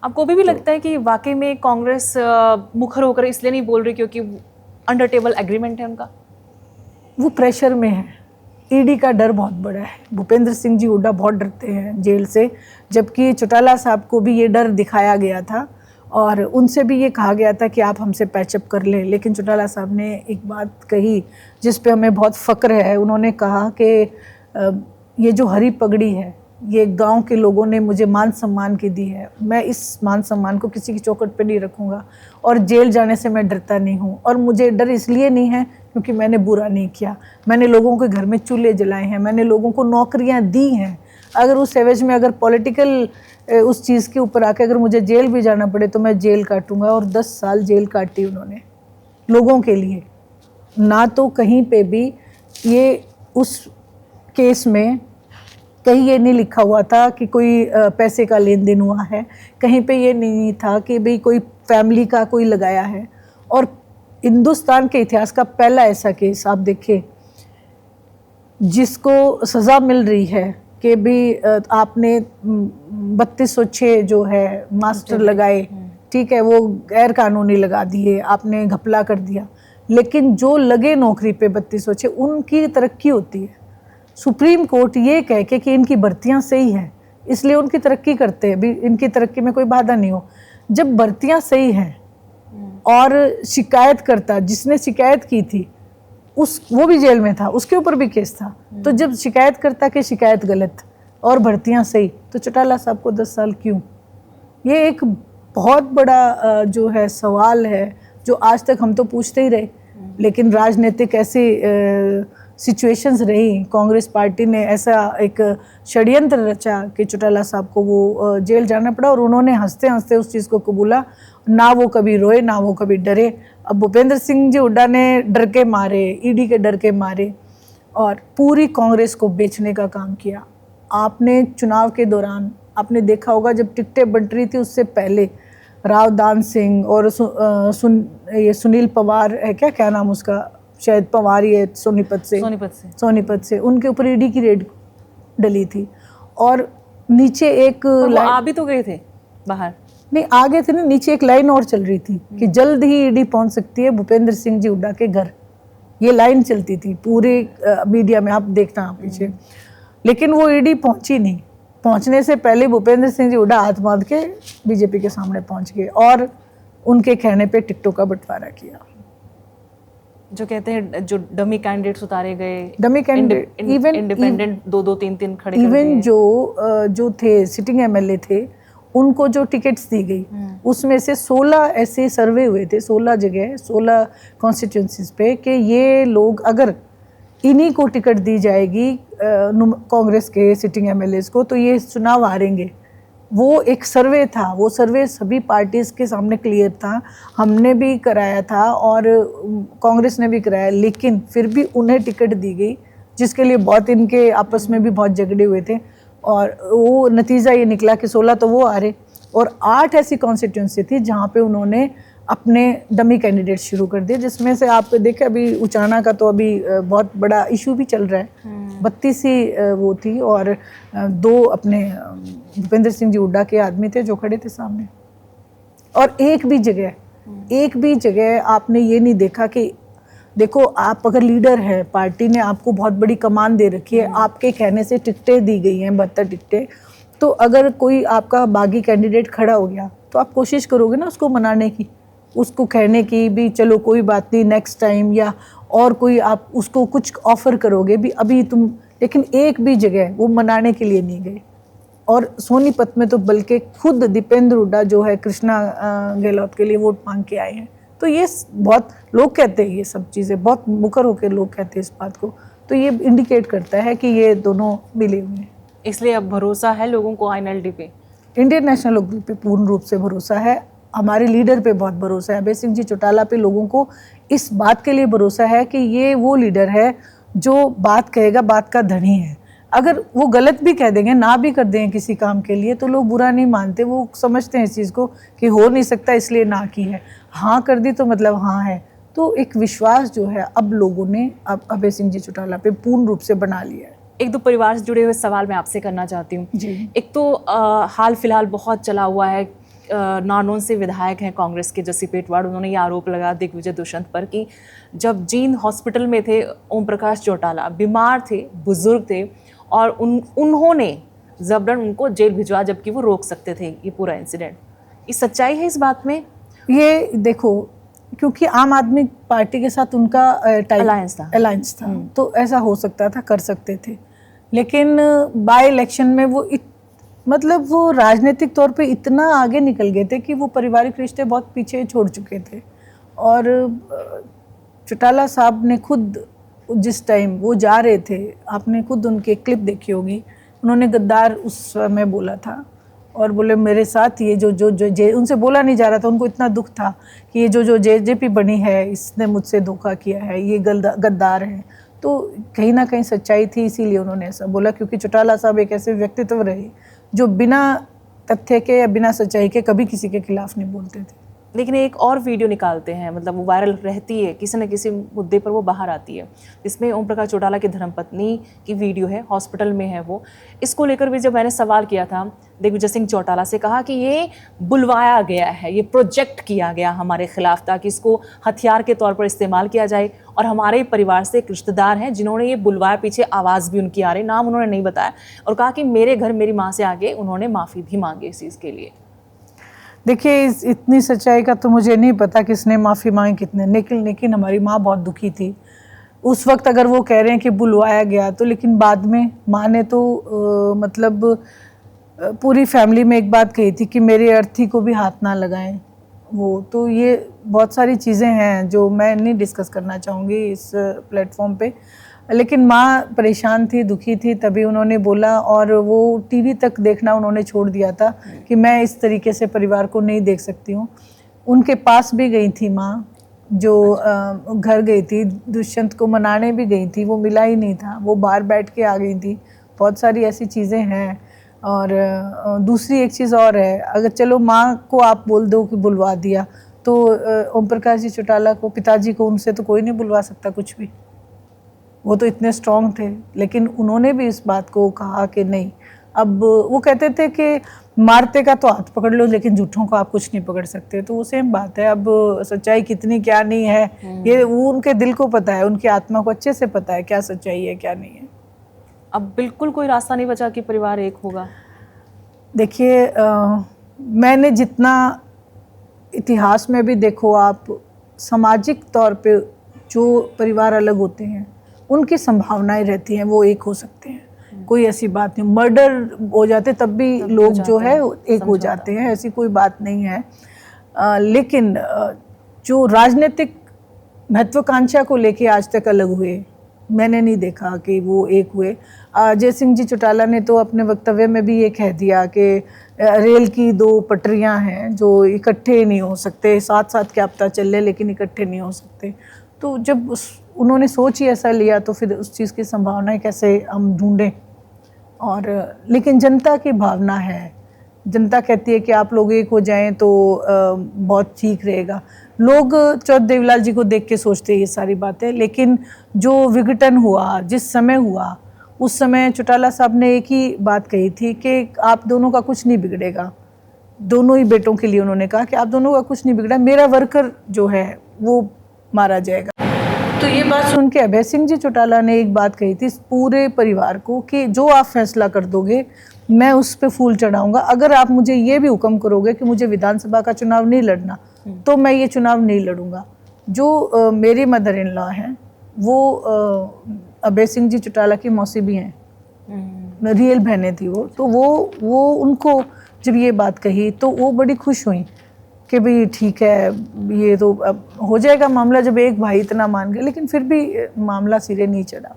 आपको अभी भी लगता है कि वाकई में कांग्रेस मुखर होकर इसलिए नहीं बोल रही क्योंकि अंडर टेबल एग्रीमेंट है उनका? वो प्रेशर में है, ईडी का डर बहुत बड़ा है। भूपेंद्र सिंह जी हुड्डा बहुत डरते हैं जेल से, जबकि चौटाला साहब को भी ये डर दिखाया गया था और उनसे भी ये कहा गया था कि आप हमसे पैचअप कर लें। लेकिन चौटाला साहब ने एक बात कही जिस पे हमें बहुत फ़क्र है। उन्होंने कहा कि ये जो हरी पगड़ी है, ये गांव के लोगों ने मुझे मान सम्मान की दी है, मैं इस मान सम्मान को किसी की चौखट पे नहीं रखूँगा और जेल जाने से मैं डरता नहीं हूँ। और मुझे डर इसलिए नहीं है क्योंकि मैंने बुरा नहीं किया, मैंने लोगों के घर में चूल्हे जलाए हैं, मैंने लोगों को नौकरियाँ दी हैं। अगर उस एवज में अगर पॉलिटिकल उस चीज़ के ऊपर आके अगर मुझे जेल भी जाना पड़े तो मैं जेल काटूँगा। और 10 साल जेल काटी उन्होंने लोगों के लिए। ना तो कहीं पे भी ये उस केस में कहीं ये नहीं लिखा हुआ था कि कोई पैसे का लेन देन हुआ है, कहीं पे ये नहीं था कि भाई कोई फैमिली का कोई लगाया है। और हिंदुस्तान के इतिहास का पहला ऐसा केस आप देखिए जिसको सज़ा मिल रही है कि भी आपने 3206 जो है मास्टर लगाए, ठीक है, वो गैर कानूनी लगा दिए, आपने घपला कर दिया। लेकिन जो लगे नौकरी पे 3206 उनकी तरक्की होती है। सुप्रीम कोर्ट ये कह के कि इनकी भर्तियां सही हैं इसलिए उनकी तरक्की करते हैं, भी इनकी तरक्की में कोई बाधा नहीं हो। जब भर्तियां सही हैं और शिकायतकर्ता जिसने शिकायत की थी वो भी जेल में था, उसके ऊपर भी केस था। तो जब शिकायतकर्ता की शिकायत गलत और भर्तियां सही, तो चौटाला साहब को 10 साल क्यों? ये एक बहुत बड़ा जो है सवाल है जो आज तक हम तो पूछते ही रहे। लेकिन राजनीतिक ऐसी सिचुएशंस रही, कांग्रेस पार्टी ने ऐसा एक षड्यंत्र रचा कि चौटाला साहब को वो जेल जाना पड़ा और उन्होंने हंसते हंसते उस चीज़ को कबूला। ना वो कभी रोए ना वो कभी डरे। अब भूपेंद्र सिंह जी हुड्डा ने डर के मारे, ईडी के डर के मारे और पूरी कांग्रेस को बेचने का काम किया। आपने चुनाव के दौरान आपने देखा होगा जब टिकटें बंट रही थी उससे पहले राव दान सिंह और सुनील पवार है, क्या नाम उसका, शायद पवार ही है, सोनीपत से उनके ऊपर ईडी की रेड डली थी। और नीचे एक आ भी तो गए थे बाहर, नहीं आ गए थे ना, नीचे एक लाइन और चल रही थी कि जल्द ही ईडी पहुंच सकती है भूपेंद्र सिंह जी हुड्डा के घर। ये लाइन चलती थी पूरे मीडिया में, आप देखना आप पीछे। लेकिन वो ईडी पहुंची नहीं। पहुंचने से पहले भूपेंद्र सिंह जी हुड्डा हाथ बांध के बीजेपी के सामने पहुंच गए और उनके कहने पे टिकटों का बंटवारा किया। जो कहते हैं जो डमी कैंडिडेट्स उतारे गए, डमी कैंडिडेट इवन इंडिपेंडेंट 2-2 3-3 खड़े कर दिए। इवन जो थे सिटिंग एमएलए थे उनको जो टिकट्स दी गई उसमें से 16 ऐसे सर्वे हुए थे, 16 जगह 16 कॉन्स्टिट्यूंसीज पे कि ये लोग अगर इन्हीं को टिकट दी जाएगी कांग्रेस के सिटिंग एमएलएज को तो ये चुनाव हारेंगे। वो एक सर्वे था, वो सर्वे सभी पार्टीज़ के सामने क्लियर था, हमने भी कराया था और कांग्रेस ने भी कराया। लेकिन फिर भी उन्हें टिकट दी गई जिसके लिए बहुत इनके आपस में भी बहुत झगड़े हुए थे और वो नतीजा ये निकला कि 16 तो वो हारे और 8 ऐसी कॉन्स्टिट्यूंसी थी जहाँ पे उन्होंने अपने डमी कैंडिडेट शुरू कर दिए, जिसमें से आप देखें अभी उचाना का तो अभी बहुत बड़ा इशू भी चल रहा है। 32 ही वो थी और 2 अपने भूपेंद्र सिंह जी हुड्डा के आदमी थे जो खड़े थे सामने। और एक भी जगह आपने ये नहीं देखा कि देखो आप अगर लीडर है, पार्टी ने आपको बहुत बड़ी कमान दे रखी है, आपके कहने से टिकटें दी गई हैं 72 टिकटें, तो अगर कोई आपका बागी कैंडिडेट खड़ा हो गया तो आप कोशिश करोगे ना उसको मनाने की, उसको कहने की भी चलो कोई बात नहीं नेक्स्ट टाइम, या और कोई आप उसको कुछ ऑफर करोगे भी अभी तुम। लेकिन एक भी जगह वो मनाने के लिए नहीं गए। और सोनीपत में तो बल्कि खुद दीपेंद्र हुड्डा जो है कृष्णा गहलोत के लिए वोट मांग के आए हैं। तो ये बहुत लोग कहते हैं, ये सब चीज़ें बहुत मुखर होकर लोग कहते हैं इस बात को, तो ये इंडिकेट करता है कि ये दोनों मिले हुए हैं। इसलिए अब भरोसा है लोगों को आईएनएलडी पे, इंडियन नेशनल लोकदल पे पूर्ण रूप से भरोसा है। हमारे लीडर पे बहुत भरोसा है, अभय सिंह जी चौटाला पे लोगों को इस बात के लिए भरोसा है कि ये वो लीडर है जो बात कहेगा, बात का धनी है। अगर वो गलत भी कह देंगे, ना भी कर देंगे किसी काम के लिए, तो लोग बुरा नहीं मानते, वो समझते हैं इस चीज़ को कि हो नहीं सकता इसलिए ना की है, हाँ कर दी तो मतलब हाँ है। तो एक विश्वास जो है अब लोगों ने अब अभय सिंह जी चौटाला पे पूर्ण रूप से बना लिया है। एक दो परिवार से जुड़े हुए सवाल मैं आपसे करना चाहती हूँ जी। एक तो हाल फिलहाल बहुत चला हुआ है, नारनौल से विधायक हैं कांग्रेस के जसी पेटवाड़, उन्होंने ये आरोप लगाया दिग्विजय दुष्यंत पर कि जब जींद हॉस्पिटल में थे ओम प्रकाश चौटाला, बीमार थे, बुजुर्ग थे, और उन्होंने जबरन उनको जेल भिजवा जबकि वो रोक सकते थे ये पूरा इंसिडेंट। ये सच्चाई है इस बात में? ये देखो, क्योंकि आम आदमी पार्टी के साथ उनका अलायंस था तो ऐसा हो सकता था, कर सकते थे। लेकिन बाय इलेक्शन में वो मतलब वो राजनीतिक तौर पे इतना आगे निकल गए थे कि वो पारिवारिक रिश्ते बहुत पीछे छोड़ चुके थे। और चौटाला साहब ने खुद जिस टाइम वो जा रहे थे, आपने खुद उनकी क्लिप देखी होगी, उन्होंने गद्दार उस समय बोला था और बोले मेरे साथ ये जो उनसे बोला नहीं जा रहा था, उनको इतना दुख था कि ये जो जेजेपी बनी है इसने मुझसे धोखा किया है, ये गद्दार है। तो कहीं ना कहीं सच्चाई थी, इसीलिए उन्होंने ऐसा बोला, क्योंकि चौटाला साहब एक ऐसे व्यक्तित्व रहे जो बिना तथ्य के या बिना सच्चाई के कभी किसी के खिलाफ नहीं बोलते थे। लेकिन एक और वीडियो निकालते हैं, मतलब वो वायरल रहती है, किसी न किसी मुद्दे पर वो बाहर आती है, जिसमें ओम प्रकाश चौटाला की धर्मपत्नी की वीडियो है, हॉस्पिटल में है वो। इसको लेकर भी जब मैंने सवाल किया था दिग्विजय सिंह चौटाला से, कहा कि ये बुलवाया गया है, ये प्रोजेक्ट किया गया हमारे खिलाफ ताकि इसको हथियार के तौर पर इस्तेमाल किया जाए। और हमारे परिवार से एक रिश्तेदार हैं जिन्होंने ये बुलवाया, पीछे आवाज़ भी उनकी आ रही, नाम उन्होंने नहीं बताया, और कहा कि मेरे घर मेरी माँ से आगे उन्होंने माफ़ी भी मांगी इस चीज़ के लिए। देखिए, इतनी सच्चाई का तो मुझे नहीं पता किसने माफ़ी मांगी कितने, लेकिन हमारी माँ बहुत दुखी थी उस वक्त। अगर वो कह रहे हैं कि बुलवाया गया तो, लेकिन बाद में माँ ने तो मतलब पूरी फैमिली में एक बात कही थी कि मेरे अर्थी को भी हाथ ना लगाएं वो। तो ये बहुत सारी चीज़ें हैं जो मैं नहीं डिस्कस करना चाहूँगी इस प्लेटफॉर्म पे, लेकिन माँ परेशान थी, दुखी थी, तभी उन्होंने बोला। और वो टीवी तक देखना उन्होंने छोड़ दिया था कि मैं इस तरीके से परिवार को नहीं देख सकती हूँ। उनके पास भी गई थी माँ, जो घर गई थी, दुष्यंत को मनाने भी गई थी, वो मिला ही नहीं था, वो बाहर बैठ के आ गई थी। बहुत सारी ऐसी चीज़ें हैं। और दूसरी एक चीज़ और है, अगर चलो माँ को आप बोल दो कि बुलवा दिया, तो ओम प्रकाश जी चौटाला को, पिताजी को, उनसे तो कोई नहीं बुलवा सकता कुछ भी, वो तो इतने स्ट्रांग थे। लेकिन उन्होंने भी इस बात को कहा कि नहीं। अब वो कहते थे कि मारते का तो हाथ पकड़ लो लेकिन झूठों को आप कुछ नहीं पकड़ सकते, तो वो सेम बात है। अब सच्चाई कितनी क्या नहीं है ये वो उनके दिल को पता है, उनकी आत्मा को अच्छे से पता है क्या सच्चाई है क्या नहीं है। अब बिल्कुल कोई रास्ता नहीं बचा कि परिवार एक होगा। देखिए, मैंने जितना इतिहास में भी देखो आप, सामाजिक तौर पे जो परिवार अलग होते हैं उनकी संभावनाएं रहती हैं, वो एक हो सकते हैं, कोई ऐसी बात नहीं। मर्डर हो जाते तब भी लोग जो है एक हो जाते हैं, ऐसी कोई बात नहीं है। लेकिन जो राजनीतिक महत्वाकांक्षा को लेके आज तक अलग हुए, मैंने नहीं देखा कि वो एक हुए। अजय सिंह जी चौटाला ने तो अपने वक्तव्य में भी ये कह दिया कि रेल की दो पटरियां हैं जो इकट्ठे नहीं हो सकते, साथ साथ क्या पता चले लेकिन इकट्ठे नहीं हो सकते। तो जब उन्होंने सोच ही ऐसा लिया तो फिर उस चीज़ की संभावनाएं कैसे हम ढूंढें। और लेकिन जनता की भावना है, जनता कहती है कि आप लोग एक हो जाएं तो बहुत ठीक रहेगा। लोग चौधरी देवीलाल जी को देख के सोचते हैं ये सारी बातें, लेकिन जो विघटन हुआ, जिस समय हुआ, उस समय चौटाला साहब ने एक ही बात कही थी कि आप दोनों का कुछ नहीं बिगड़ेगा। दोनों ही बेटों के लिए उन्होंने कहा कि आप दोनों का कुछ नहीं बिगड़ा, मेरा वर्कर जो है वो मारा जाएगा। तो ये बात सुन के अभय सिंह जी चौटाला ने एक बात कही थी पूरे परिवार को कि जो आप फैसला कर दोगे मैं उस पर फूल चढ़ाऊंगा। अगर आप मुझे ये भी हुक्म करोगे कि मुझे विधानसभा का चुनाव नहीं लड़ना तो मैं ये चुनाव नहीं लड़ूंगा। जो मेरी मदर इन लॉ हैं वो अभय सिंह जी चौटाला की मौसी भी हैं, रियल बहनें थी वो। तो वो उनको जब ये बात कही तो वो बड़ी खुश हुई कि भाई ठीक है, ये तो अब हो जाएगा मामला, जब एक भाई इतना मान गया। लेकिन फिर भी मामला सिरे नहीं चढ़ा।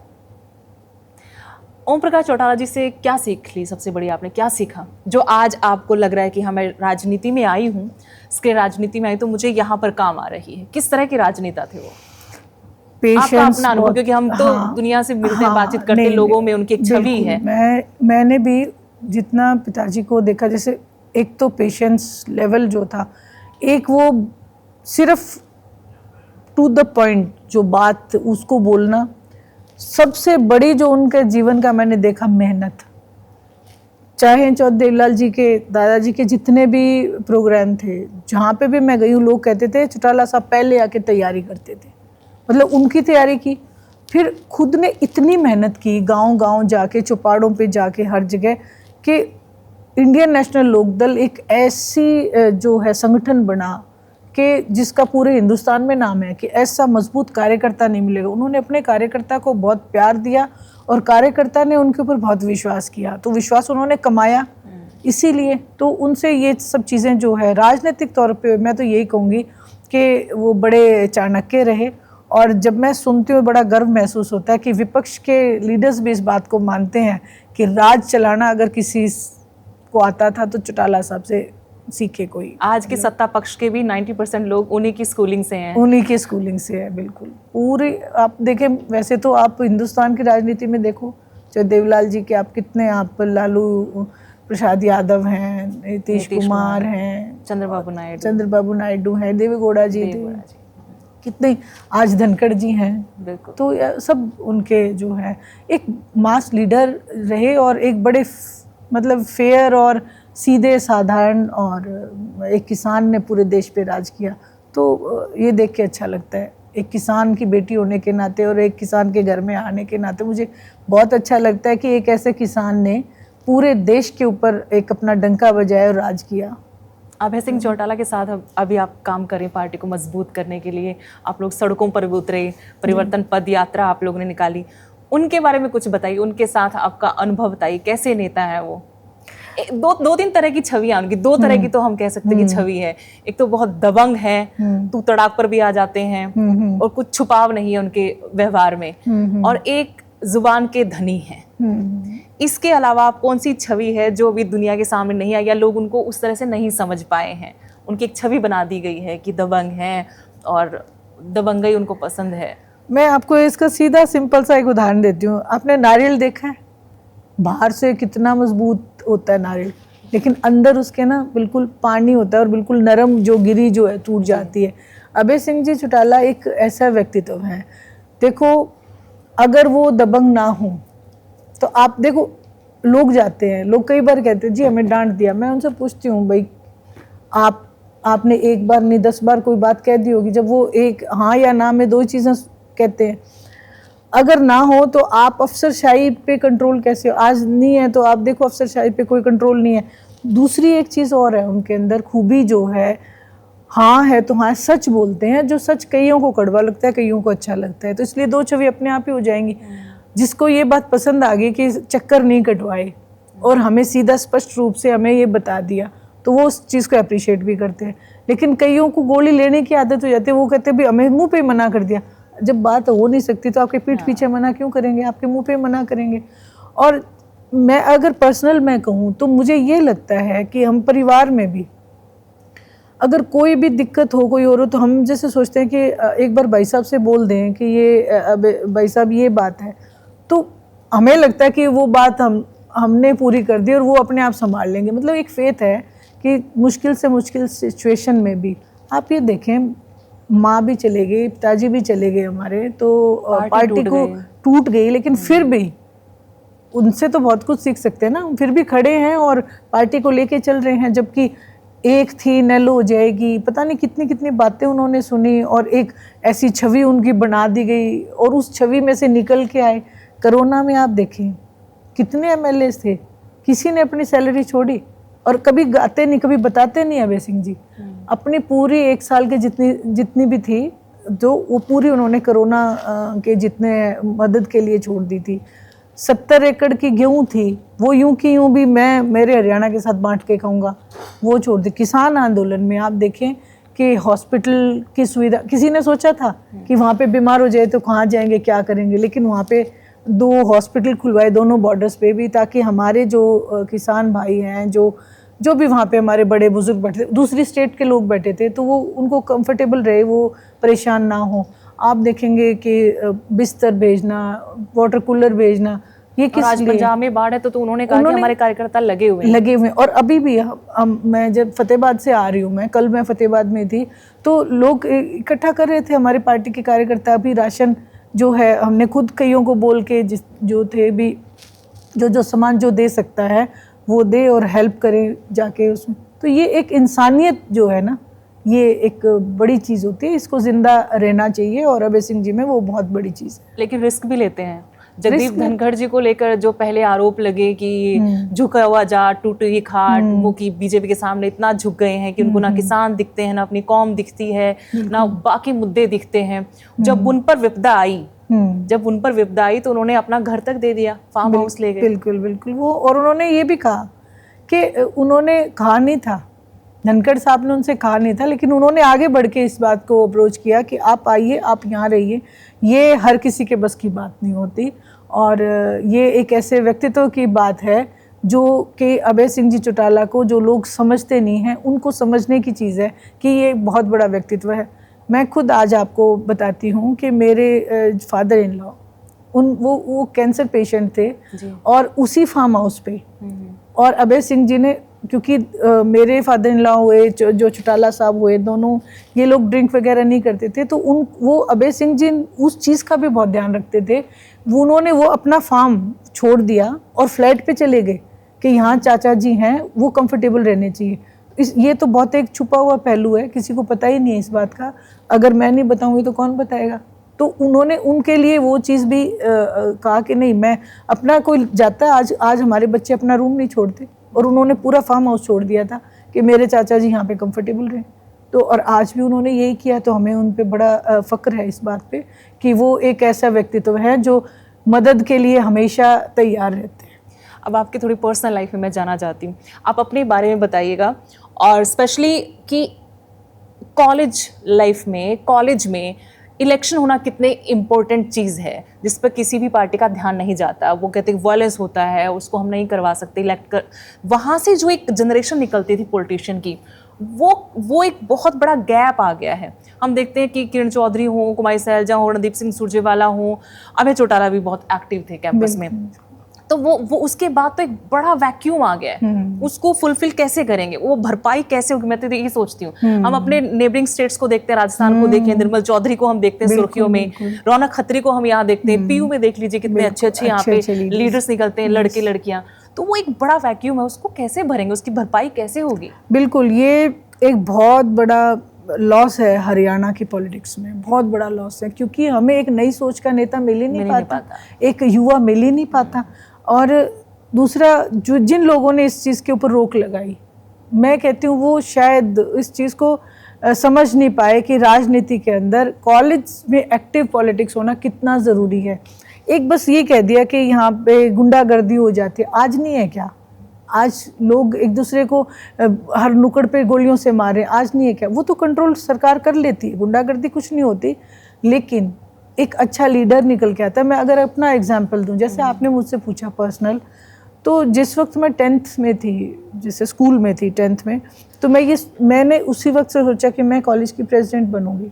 ओम प्रकाश चौटाला जी से क्या सीख ली, सबसे बड़ी आपने क्या सीखा जो आज आपको लग रहा है कि हाँ मैं राजनीति में आई हूँ, इसके राजनीति में आई तो मुझे यहाँ पर काम आ रही है? किस तरह के राजनेता थे वो? आपका अपना अनुभव, क्योंकि हम तो दुनिया से मिलते बातचीत करते लोगों में उनकी एक छवि है। मैंने भी जितना पिताजी को देखा, जैसे एक तो पेशेंस लेवल जो था, एक वो सिर्फ टू द पॉइंट जो बात उसको बोलना, सबसे बड़ी जो उनके जीवन का मैंने देखा मेहनत। चाहे चौधरी देवलाल जी के, दादाजी के जितने भी प्रोग्राम थे, जहाँ पे भी मैं गई हूँ, लोग कहते थे चौटाला साहब पहले आके तैयारी करते थे। मतलब उनकी तैयारी की, फिर खुद ने इतनी मेहनत की, गांव-गांव जाके, चौपाड़ों पे जाके, हर जगह, कि इंडियन नेशनल लोकदल एक ऐसी जो है संगठन बना कि जिसका पूरे हिंदुस्तान में नाम है कि ऐसा मजबूत कार्यकर्ता नहीं मिलेगा। उन्होंने अपने कार्यकर्ता को बहुत प्यार दिया और कार्यकर्ता ने उनके ऊपर बहुत विश्वास किया, तो विश्वास उन्होंने कमाया। इसीलिए तो उनसे ये सब चीज़ें जो है राजनीतिक तौर पे, मैं तो यही कहूँगी कि वो बड़े चाणक्य रहे। और जब मैं सुनती हूँ बड़ा गर्व महसूस होता है कि विपक्ष के लीडर्स भी इस बात को मानते हैं कि राज चलाना अगर किसी को आता था तो चौटाला साहब से सीखे कोई। आज के सत्ता पक्ष के भी 90% लोग उन्हीं की स्कूलिंग से हैं। उन्हीं की स्कूलिंग से है, बिल्कुल। पूरी आप देखें, वैसे तो आप हिंदुस्तान की राजनीति में देखो, चाहे देवलाल जी के, आप कितने, आप लालू प्रसाद यादव हैं, नीतीश कुमार हैं, चंद्रबाबू नायडू हैं, देवेगौड़ा जी थे, कितने, आज धनखड़ जी हैं। तो सब उनके जो है एक मास लीडर रहे और एक बड़े मतलब फेयर और सीधे साधारण, और एक किसान ने पूरे देश पे राज किया। तो ये देख के अच्छा लगता है, एक किसान की बेटी होने के नाते और एक किसान के घर में आने के नाते मुझे बहुत अच्छा लगता है कि एक ऐसे किसान ने पूरे देश के ऊपर एक अपना डंका बजाया और राज किया। अभय सिंह चौटाला के साथ अभी आप काम करें पार्टी को मजबूत करने के लिए, आप लोग सड़कों पर भी उतरे, परिवर्तन पद यात्रा आप लोगों ने निकाली, उनके बारे में कुछ बताइए, उनके साथ आपका अनुभव बताइए, कैसे नेता है वो? दो तीन तरह की छवियां उनकी, दो तरह की तो हम कह सकते हैं कि छवि है। एक तो बहुत दबंग है, तू तड़ाक पर भी आ जाते हैं और कुछ छुपाव नहीं है उनके व्यवहार में, और एक जुबान के धनी है। इसके अलावा आप कौन सी छवि है जो अभी दुनिया के सामने नहीं आई या लोग उनको उस तरह से नहीं समझ पाए हैं? उनकी एक छवि बना दी गई है कि दबंग है और दबंगई उनको पसंद है। मैं आपको इसका सीधा सिंपल सा एक उदाहरण देती हूँ। आपने नारियल देखा है? बाहर से कितना मजबूत होता है नारियल, लेकिन अंदर उसके ना बिल्कुल पानी होता है और बिल्कुल नरम, जो गिरी जो है टूट जाती है। अभय सिंह जी चौटाला एक ऐसा व्यक्तित्व है। देखो, अगर वो दबंग ना हो तो आप देखो, लोग जाते हैं, लोग कई बार कहते हैं जी हमें डांट दिया। मैं उनसे पूछती हूँ, भाई आपने एक बार नहीं 10 बार कोई बात कह दी होगी। जब वो एक हाँ या ना में 2 चीज़ें कहते हैं, अगर ना हो तो आप अफसरशाही पे कंट्रोल कैसे हो? आज नहीं है तो आप देखो अफसरशाही पे कोई कंट्रोल नहीं है। दूसरी एक चीज़ और है उनके अंदर खूबी जो है, हाँ है तो हाँ, सच बोलते हैं। जो सच कईयों को कड़वा लगता है, कईयों को अच्छा लगता है, तो इसलिए 2 छवि अपने आप ही हो जाएंगी। जिसको ये बात पसंद आ गई कि चक्कर नहीं कटवाए और हमें सीधा स्पष्ट रूप से हमें ये बता दिया, तो वो उस चीज़ को अप्रिशिएट भी करते हैं। लेकिन कईयों को गोली लेने की आदत हो जाती है, वो कहते हैं भी हमें मुंह पे मना कर दिया। जब बात हो नहीं सकती तो आपके पीठ पीछे मना क्यों करेंगे? आपके मुंह पे मना करेंगे। और मैं अगर पर्सनल मैं कहूँ तो मुझे ये लगता है कि हम परिवार में भी अगर कोई भी दिक्कत हो, कोई और हो, तो हम जैसे सोचते हैं कि एक बार भाई साहब से बोल दें कि ये भाई साहब ये बात है, तो हमें लगता है कि वो बात हमने पूरी कर दी और वो अपने आप संभाल लेंगे। मतलब एक फेथ है कि मुश्किल से मुश्किल सिचुएशन में भी आप ये देखें, माँ भी चले गई, पिताजी भी चले गए हमारे, तो पार्टी को टूट गई, लेकिन फिर भी उनसे तो बहुत कुछ सीख सकते हैं ना। फिर भी खड़े हैं और पार्टी को लेके चल रहे हैं। जबकि एक थी नैलो हो जाएगी, पता नहीं कितनी कितनी बातें उन्होंने सुनी और एक ऐसी छवि उनकी बना दी गई और उस छवि में से निकल के आए। कोरोना में आप देखें कितने एमएलए थे, किसी ने अपनी सैलरी छोड़ी और कभी गाते नहीं, कभी बताते नहीं। अभय सिंह जी अपनी पूरी 1 साल के जितनी भी थी, जो वो पूरी उन्होंने कोरोना के जितने मदद के लिए छोड़ दी थी। 70 एकड़ की गेहूँ थी, वो यूं की यूं भी मैं मेरे हरियाणा के साथ बांट के खाऊंगा, वो छोड़ दी। किसान आंदोलन में आप देखें कि हॉस्पिटल की सुविधा, किसी ने सोचा था कि वहाँ पे बीमार हो जाए तो कहाँ जाएंगे, क्या करेंगे? लेकिन वहाँ पे 2 हॉस्पिटल खुलवाए दोनों बॉर्डर्स पे भी, ताकि हमारे जो किसान भाई हैं, जो भी वहाँ पे हमारे बड़े बुजुर्ग बैठे थे, दूसरी स्टेट के लोग बैठे थे, तो वो उनको कंफर्टेबल रहे, वो परेशान ना हो। आप देखेंगे कि बिस्तर भेजना, वाटर कूलर भेजना, ये किस आज लिए? पंजाब में बाढ़ है तो उन्होंने कहा कि हमारे कार्यकर्ता लगे हुए हैं। और अभी भी मैं जब फतेहाबाद से आ रही हूँ, मैं कल मैं फतेहाबाद में थी, तो लोग इकट्ठा कर रहे थे, हमारे पार्टी के कार्यकर्ता भी राशन जो है, हमने खुद कईयों को बोल के जो थे भी, जो सामान जो दे सकता है वो दे और हेल्प करें जाके उसमें। तो ये एक इंसानियत जो है ना, ये एक बड़ी चीज़ होती है, इसको जिंदा रहना चाहिए, और अभय सिंह जी में वो बहुत बड़ी चीज़ है। लेकिन रिस्क भी लेते हैं। जगदीप धनखड़ जी को लेकर जो पहले आरोप लगे कि झुका हुआ जाट, टूटी खाट, वो कि बीजेपी के सामने इतना झुक गए हैं कि उनको ना किसान दिखते हैं, ना अपनी कौम दिखती है, ना बाकी मुद्दे दिखते हैं। जब उन पर विपदा आई तो उन्होंने अपना घर तक दे दिया, फार्म हाउस ले गए। बिल्कुल बिल्कुल। वो और उन्होंने ये भी कहा कि उन्होंने कहा नहीं था, धनखड़ साहब ने उनसे कहा नहीं था, लेकिन उन्होंने आगे बढ़ के इस बात को अप्रोच किया कि आप आइए, आप यहाँ रहिए। ये हर किसी के बस की बात नहीं होती, और ये एक ऐसे व्यक्तित्व की बात है जो कि अभय सिंह जी चौटाला को जो लोग समझते नहीं हैं, उनको समझने की चीज़ है कि ये बहुत बड़ा व्यक्तित्व है। मैं खुद आज आपको बताती हूँ कि मेरे फादर इन लॉ वो कैंसर पेशेंट थे, और उसी फार्म हाउस पे, और अभय सिंह जी ने, क्योंकि मेरे फादर इन लॉ हुए, जो चौटाला साहब हुए, दोनों ये लोग ड्रिंक वगैरह नहीं करते थे, तो वो अभय सिंह जी उस चीज़ का भी बहुत ध्यान रखते थे। उन्होंने वो अपना फार्म छोड़ दिया और फ्लैट पे चले गए कि यहाँ चाचा जी हैं, वो कंफर्टेबल रहने चाहिए। ये तो बहुत एक छुपा हुआ पहलू है, किसी को पता ही नहीं है इस बात का। अगर मैं नहीं बताऊँगी तो कौन बताएगा? तो उन्होंने उनके लिए वो चीज़ भी कहा कि नहीं, मैं अपना, कोई जाता है आज हमारे बच्चे अपना रूम नहीं छोड़ते, और उन्होंने पूरा फार्म हाउस छोड़ दिया था कि मेरे चाचा जी यहाँ पे कंफर्टेबल रहें। तो और आज भी उन्होंने यही किया, तो हमें उन पे बड़ा फ़क्र है इस बात पे कि वो एक ऐसा व्यक्तित्व है जो मदद के लिए हमेशा तैयार रहते हैं। अब आपकी थोड़ी पर्सनल लाइफ में मैं जाना चाहती हूँ, आप अपने बारे में बताइएगा, और स्पेशली कि कॉलेज लाइफ में, कॉलेज में इलेक्शन होना कितने इम्पोर्टेंट चीज़ है, जिस पर किसी भी पार्टी का ध्यान नहीं जाता। वो कहते हैं वायलेंस होता है, उसको हम नहीं करवा सकते इलेक्ट कर। वहाँ से जो एक जनरेशन निकलती थी पॉलिटिशियन की, वो एक बहुत बड़ा गैप आ गया है। हम देखते हैं कि किरण चौधरी हो, कुमारी सैलजा हो, रणदीप सिंह सुरजेवाला हो, अभय चौटाला भी बहुत एक्टिव थे कैंपस में। तो वो उसके बाद तो एक बड़ा वैक्यूम आ गया है। उसको फुलफिल कैसे करेंगे, वो भरपाई कैसे होगी? मैं तो यही सोचती हूँ। हम अपने नेबरिंग स्टेट्स को देखते हैं, राजस्थान को देखें, निर्मल चौधरी को हम देखते हैं सुर्खियों में, रौनक खत्री को हम यहाँ देखते हैं, पीयू में देख लीजिए कितने अच्छे यहाँ पे लीडर्स निकलते हैं, लड़के लड़कियाँ। तो वो एक बड़ा वैक्यूम है, उसको कैसे भरेंगे, उसकी भरपाई कैसे होगी? बिल्कुल, ये एक बहुत बड़ा लॉस है हरियाणा की पॉलिटिक्स में, बहुत बड़ा लॉस है, क्योंकि हमें एक नई सोच का नेता मिल ही नहीं पाता, एक युवा मिल ही नहीं पाता। और दूसरा, जो जिन लोगों ने इस चीज़ के ऊपर रोक लगाई, मैं कहती हूँ वो शायद इस चीज़ को समझ नहीं पाए कि राजनीति के अंदर कॉलेज में एक्टिव पॉलिटिक्स होना कितना ज़रूरी है। एक बस ये कह दिया कि यहाँ पे गुंडागर्दी हो जाती है, आज नहीं है क्या? आज लोग एक दूसरे को हर नुक्कड़ पे गोलियों से मारे, आज नहीं है क्या? वो तो कंट्रोल सरकार कर लेती है, गुंडागर्दी कुछ नहीं होती, लेकिन एक अच्छा लीडर निकल के आता है। मैं अगर अपना एग्जांपल दूं, जैसे आपने मुझसे पूछा पर्सनल, तो जिस वक्त मैं 10th में थी, जैसे स्कूल में थी 10th में, तो मैंने उसी वक्त से सोचा कि मैं कॉलेज की प्रेसिडेंट बनूंगी।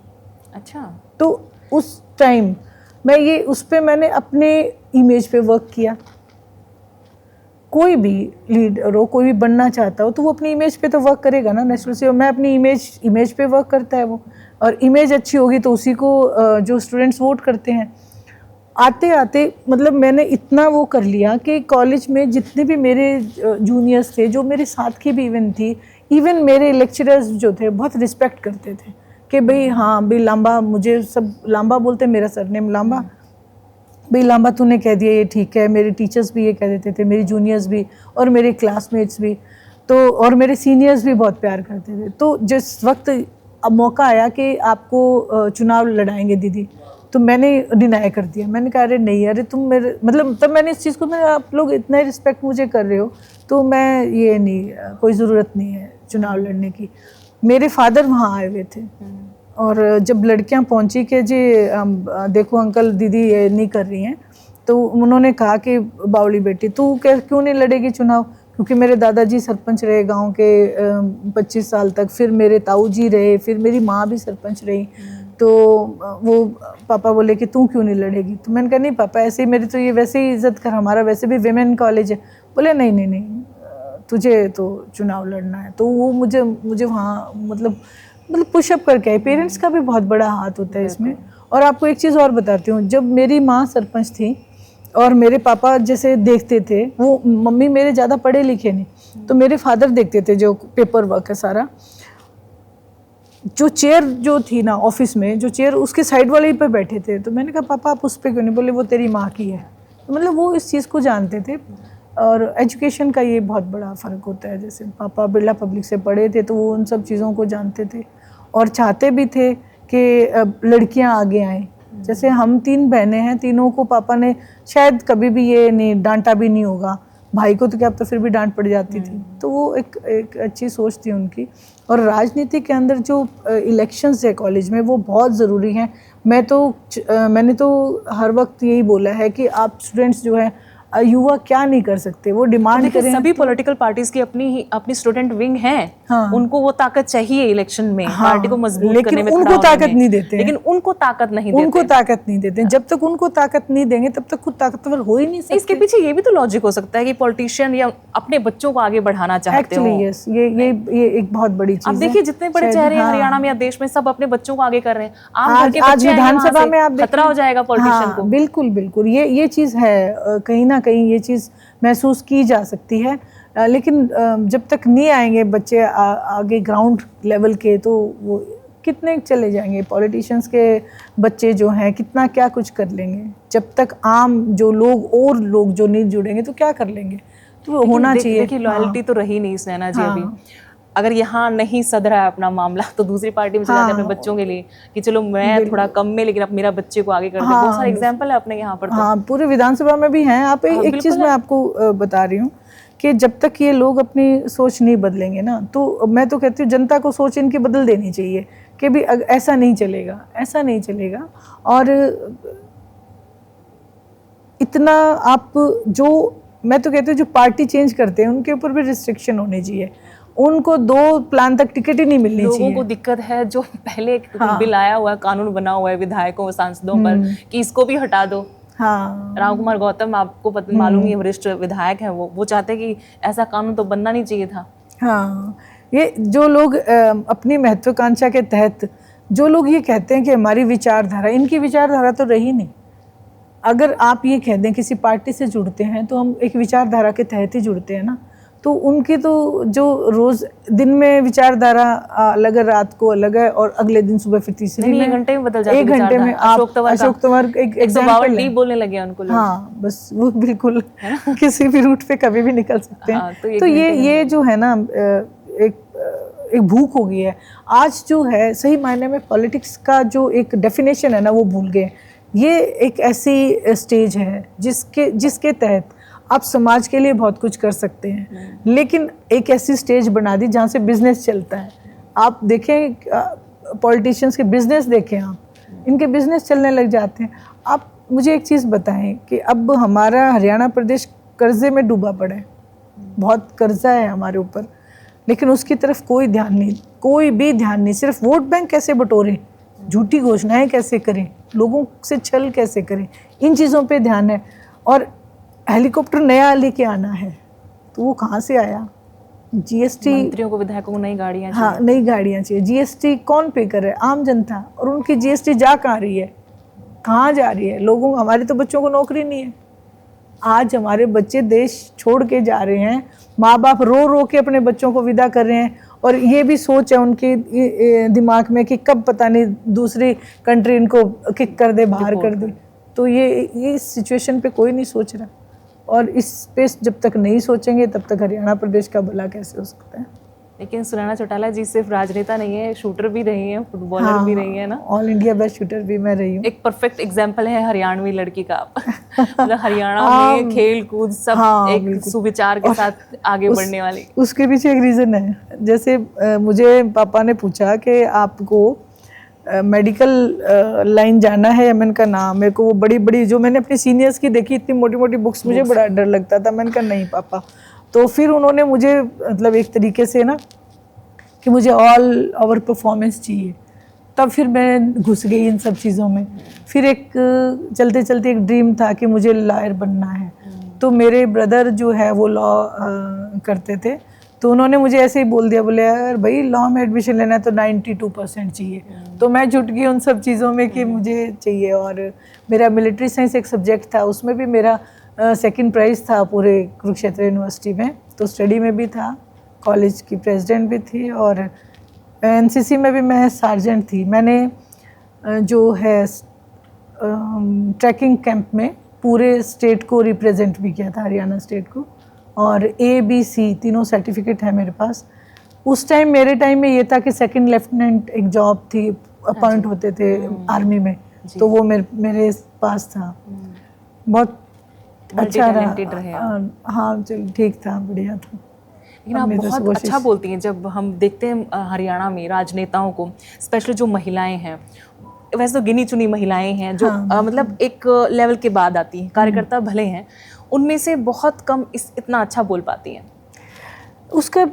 अच्छा। तो उस टाइम मैंने अपने इमेज पे वर्क किया। कोई भी लीडर हो, कोई भी बनना चाहता हो, तो वो अपनी इमेज पे तो वर्क करेगा ना, नेचुरल से। मैं अपनी इमेज पे वर्क करता है वो, और इमेज अच्छी होगी तो उसी को जो स्टूडेंट्स वोट करते हैं। आते आते मतलब मैंने इतना वो कर लिया कि कॉलेज में जितने भी मेरे जूनियर्स थे, जो मेरे साथ की भी इवन मेरे लेक्चरर्स जो थे, बहुत रिस्पेक्ट करते थे कि भाई हाँ भाई लांबा, मुझे सब लांबा बोलते, मेरा सरनेम लांबा, भाई लांबा तूने कह दिया ये ठीक है। मेरे टीचर्स भी ये कह देते थे, मेरी जूनियर्स भी, और मेरे क्लासमेट्स भी, तो और मेरे सीनियर्स भी बहुत प्यार करते थे। तो जिस वक्त अब मौका आया कि आपको चुनाव लड़ाएंगे दीदी, तो मैंने डिनाई कर दिया। मैंने कहा अरे नहीं, अरे तुम मेरे, मतलब तब मैंने इस चीज़ को, मैं आप लोग इतना रिस्पेक्ट मुझे कर रहे हो, तो मैं ये नहीं, कोई ज़रूरत नहीं है चुनाव लड़ने की। मेरे फादर वहाँ आए हुए थे, और जब लड़कियां पहुंची कि जी देखो अंकल दीदी ये नहीं कर रही हैं, तो उन्होंने कहा कि बावली बेटी तू क्यों नहीं लड़ेगी चुनाव, क्योंकि मेरे दादाजी सरपंच रहे गांव के 25 साल तक, फिर मेरे ताऊ जी रहे, फिर मेरी माँ भी सरपंच रही। तो वो पापा बोले कि तू क्यों नहीं लड़ेगी। तो मैंने कहा नहीं पापा, ऐसे ही मेरी तो ये वैसे ही इज्जत कर, हमारा वैसे भी विमेन कॉलेज है। बोले नहीं नहीं नहीं, तुझे तो चुनाव लड़ना है। तो वो मुझे वहाँ मतलब पुशअप करके आए। पेरेंट्स का भी बहुत बड़ा हाथ होता है इसमें। और आपको एक चीज़ और बताती हूँ, जब मेरी माँ सरपंच थी और मेरे पापा जैसे देखते थे, वो मम्मी मेरे ज़्यादा पढ़े लिखे नहीं, तो मेरे फादर देखते थे जो पेपर वर्क है सारा, जो चेयर जो थी ना ऑफिस में, जो चेयर उसके साइड वाले ही पे बैठे थे। तो मैंने कहा पापा आप उस पर क्यों नहीं, बोले वो तेरी माँ की है। तो मतलब वो इस चीज़ को जानते थे। और एजुकेशन का ये बहुत बड़ा फ़र्क होता है। जैसे पापा बिरला पब्लिक से पढ़े थे तो वो उन सब चीज़ों को जानते थे और चाहते भी थे कि लड़कियां आगे आएँ। जैसे हम 3 बहनें हैं, तीनों को पापा ने शायद कभी भी ये नहीं डांटा भी नहीं होगा। भाई को तो क्या, अब तो फिर भी डांट पड़ जाती थी। तो वो एक अच्छी सोच थी उनकी। और राजनीति के अंदर जो इलेक्शंस है कॉलेज में, वो बहुत ज़रूरी हैं। मैंने तो हर वक्त यही बोला है कि आप स्टूडेंट्स जो है, युवा क्या नहीं कर सकते, वो डिमांड करें। सभी पॉलिटिकल पार्टीज की अपनी स्टूडेंट विंग है। हाँ। उनको वो ताकत चाहिए इलेक्शन में। हाँ। पार्टी को मजबूत लेकिन करने में, उनको ताकत नहीं देते, लेकिन उनको ताकत नहीं देते। उनको ताकत नहीं देते। जब तक उनको ताकत नहीं देंगे तब तक खुद ताकतवर हो ही नहीं सकते। इसके पीछे ये भी तो लॉजिक हो सकता है कि पॉलिटिशियन या अपने बच्चों को आगे बढ़ाना चाहते हो। एक्चुअली यस, ये एक बहुत बड़ी चीज है। अब देखिए जितने बड़े चेहरे हैं हरियाणा में या देश में, सब अपने बच्चों को आगे कर रहे हैं। आज विधानसभा में आप खतरा हो जाएगा पॉलिटिशियन को। बिल्कुल बिल्कुल, ये चीज है, कहीं ना कहीं ये चीज महसूस की जा सकती है। लेकिन जब तक नहीं आएंगे बच्चे आगे ग्राउंड लेवल के, तो वो कितने चले जाएंगे। पॉलिटिशियंस के बच्चे जो हैं कितना क्या कुछ कर लेंगे। जब तक आम जो लोग जो नहीं जुड़ेंगे तो क्या कर लेंगे। तो होना चाहिए। देखिए लॉयल्टी तो रही नहीं नैना जी अभी। अगर यहाँ नहीं सध रहा है अपना मामला, तो दूसरी पार्टी में चले जाते हैं अपने बच्चों के लिए कि चलो मैं थोड़ा कम में, लेकिन अब मेरा बच्चे को आगे कर दे। बहुत सारे एग्जाम्पल है अपने यहाँ पर। हाँ, पूरे विधानसभा में भी हैं। आप एक चीज़ मैं आपको बता रही हूँ कि जब तक ये लोग अपनी सोच नहीं बदलेंगे ना, तो मैं तो कहती हूँ जनता को सोच इनकी बदल देनी चाहिए कि भी ऐसा नहीं चलेगा, ऐसा नहीं चलेगा। और इतना आप मैं तो कहती हूँ जो पार्टी चेंज करते हैं उनके ऊपर भी रिस्ट्रिक्शन होनी चाहिए। उनको 2 प्लान तक टिकट ही नहीं मिलनी चाहिए। लोगों को दिक्कत है जो पहले बिल आया हुआ है, कानून बना हुआ है विधायकों और सांसदों पर कि इसको भी हटा दो। हाँ। राम कुमार गौतम, आपको मालूम ही, वरिष्ठ विधायक हैं, वो चाहते कि ऐसा कानून तो बनना नहीं चाहिए था। हाँ, ये जो लोग अपनी महत्वाकांक्षा के तहत जो लोग ये कहते हैं कि हमारी विचारधारा, इनकी विचारधारा तो रही नहीं। अगर आप ये कह दें किसी पार्टी से जुड़ते हैं तो हम एक विचारधारा के तहत ही जुड़ते हैं ना। तो उनकी तो जो रोज दिन में विचारधारा अलग है, रात को अलग है, और अगले दिन सुबह फिर तीसरी में 1 घंटे में बदल जाती है। 1 घंटे में अशोक तंवर एक एग्जांपल है। बोलने लगे उनको लोग। हाँ, बस वो बिल्कुल किसी भी रूट पे कभी भी निकल सकते हैं। तो ये जो है ना, एक भूख हो गई है आज। जो है सही मायने में पॉलिटिक्स का जो एक डेफिनेशन है ना, वो भूल गए। ये एक ऐसी स्टेज है जिसके तहत आप समाज के लिए बहुत कुछ कर सकते हैं, लेकिन एक ऐसी स्टेज बना दी जहाँ से बिजनेस चलता है। आप देखें पॉलिटिशियंस के बिजनेस देखें, आप इनके बिजनेस चलने लग जाते हैं। आप मुझे एक चीज़ बताएं कि अब हमारा हरियाणा प्रदेश कर्जे में डूबा पड़ा है, बहुत कर्जा है हमारे ऊपर, लेकिन उसकी तरफ कोई ध्यान नहीं, कोई भी ध्यान नहीं। सिर्फ वोट बैंक कैसे बटोरें, झूठी घोषणाएं कैसे करें, लोगों से छल कैसे करें, इन चीज़ों पे ध्यान है। और हेलीकॉप्टर नया लेके आना है तो वो कहाँ से आया? जीएसटी, मंत्रियों को, विधायकों को नई गाड़ियाँ चाहिए। हाँ, नई गाड़ियाँ चाहिए। जीएसटी कौन पे कर रहा है? आम जनता। और उनकी जीएसटी जा कहाँ रही है, कहाँ जा रही है? लोगों, हमारे तो बच्चों को नौकरी नहीं है। आज हमारे बच्चे देश छोड़ के जा रहे हैं, माँ बाप रो रो के अपने बच्चों को विदा कर रहे हैं, और ये भी सोच है उनके दिमाग में कि कब पता नहीं दूसरी कंट्री इनको किक कर दे, बाहर कर दे। तो ये सिचुएशन पे कोई नहीं सोच रहा, और इस पे जब तक नहीं सोचेंगे तब तक हरियाणा प्रदेश का भला कैसे हो सकता है। लेकिन सुनैना चौटाला जी सिर्फ राजनेता नहीं है, शूटर भी रही हैं, फुटबॉलर भी रही है ना। ऑल इंडिया बेस्ट शूटर भी मैं रही हूँ। एक परफेक्ट एग्जाम्पल है हरियाणवी लड़की का। मतलब हरियाणा में खेल कूद सब एक सुविचार के साथ आगे बढ़ने वाली। उसके पीछे एक रीज़न है। जैसे मुझे पापा ने पूछा कि आपको मेडिकल लाइन जाना है, या मैंने कहा ना, मेरे को वो बड़ी बड़ी जो मैंने अपने सीनियर्स की देखी इतनी मोटी मोटी बुक्स, मुझे बड़ा डर लगता था। मैंने कहा नहीं पापा। तो फिर उन्होंने मुझे मतलब एक तरीके से ना कि मुझे ऑल ओवर परफॉर्मेंस चाहिए, तब फिर मैं घुस गई इन सब चीज़ों में। फिर एक चलते चलते एक ड्रीम था कि मुझे लॉयर बनना है। तो मेरे ब्रदर जो है वो लॉ करते थे, तो उन्होंने मुझे ऐसे ही बोल दिया, बोले यार भाई लॉ में एडमिशन लेना है तो 92% चाहिए। तो मैं जुट गई उन सब चीज़ों में कि मुझे चाहिए। और मेरा मिलिट्री साइंस एक सब्जेक्ट था, उसमें भी मेरा सेकंड प्राइज़ था पूरे कुरुक्षेत्र यूनिवर्सिटी में। तो स्टडी में भी था, कॉलेज की प्रेसिडेंट भी थी, और एनसीसी में भी मैं सार्जेंट थी। मैंने जो है ट्रैकिंग कैंप में पूरे स्टेट को रिप्रेजेंट भी किया था, हरियाणा स्टेट को। और A-B-C तीनों सर्टिफिकेट है मेरे पास। उस टाइम मेरे टाइम में ये था कि सेकंड लेफ्टिनेंट एक जॉब थी, अपॉइंट होते थे आर्मी में, तो वो मेरे पास था। बहुत अच्छा रहा। हाँ चलो ठीक था, बढ़िया था। लेकिन आप बहुत अच्छा बोलती हैं। जब हम देखते हैं हरियाणा में राजनेताओं को, स्पेशली जो महिलाएं हैं, वैसे तो गिनी चुनी महिलाएं हैं जो मतलब एक लेवल के बाद आती हैं, कार्यकर्ता भले हैं, उनमें से बहुत कम इतना अच्छा बोल पाती हैं।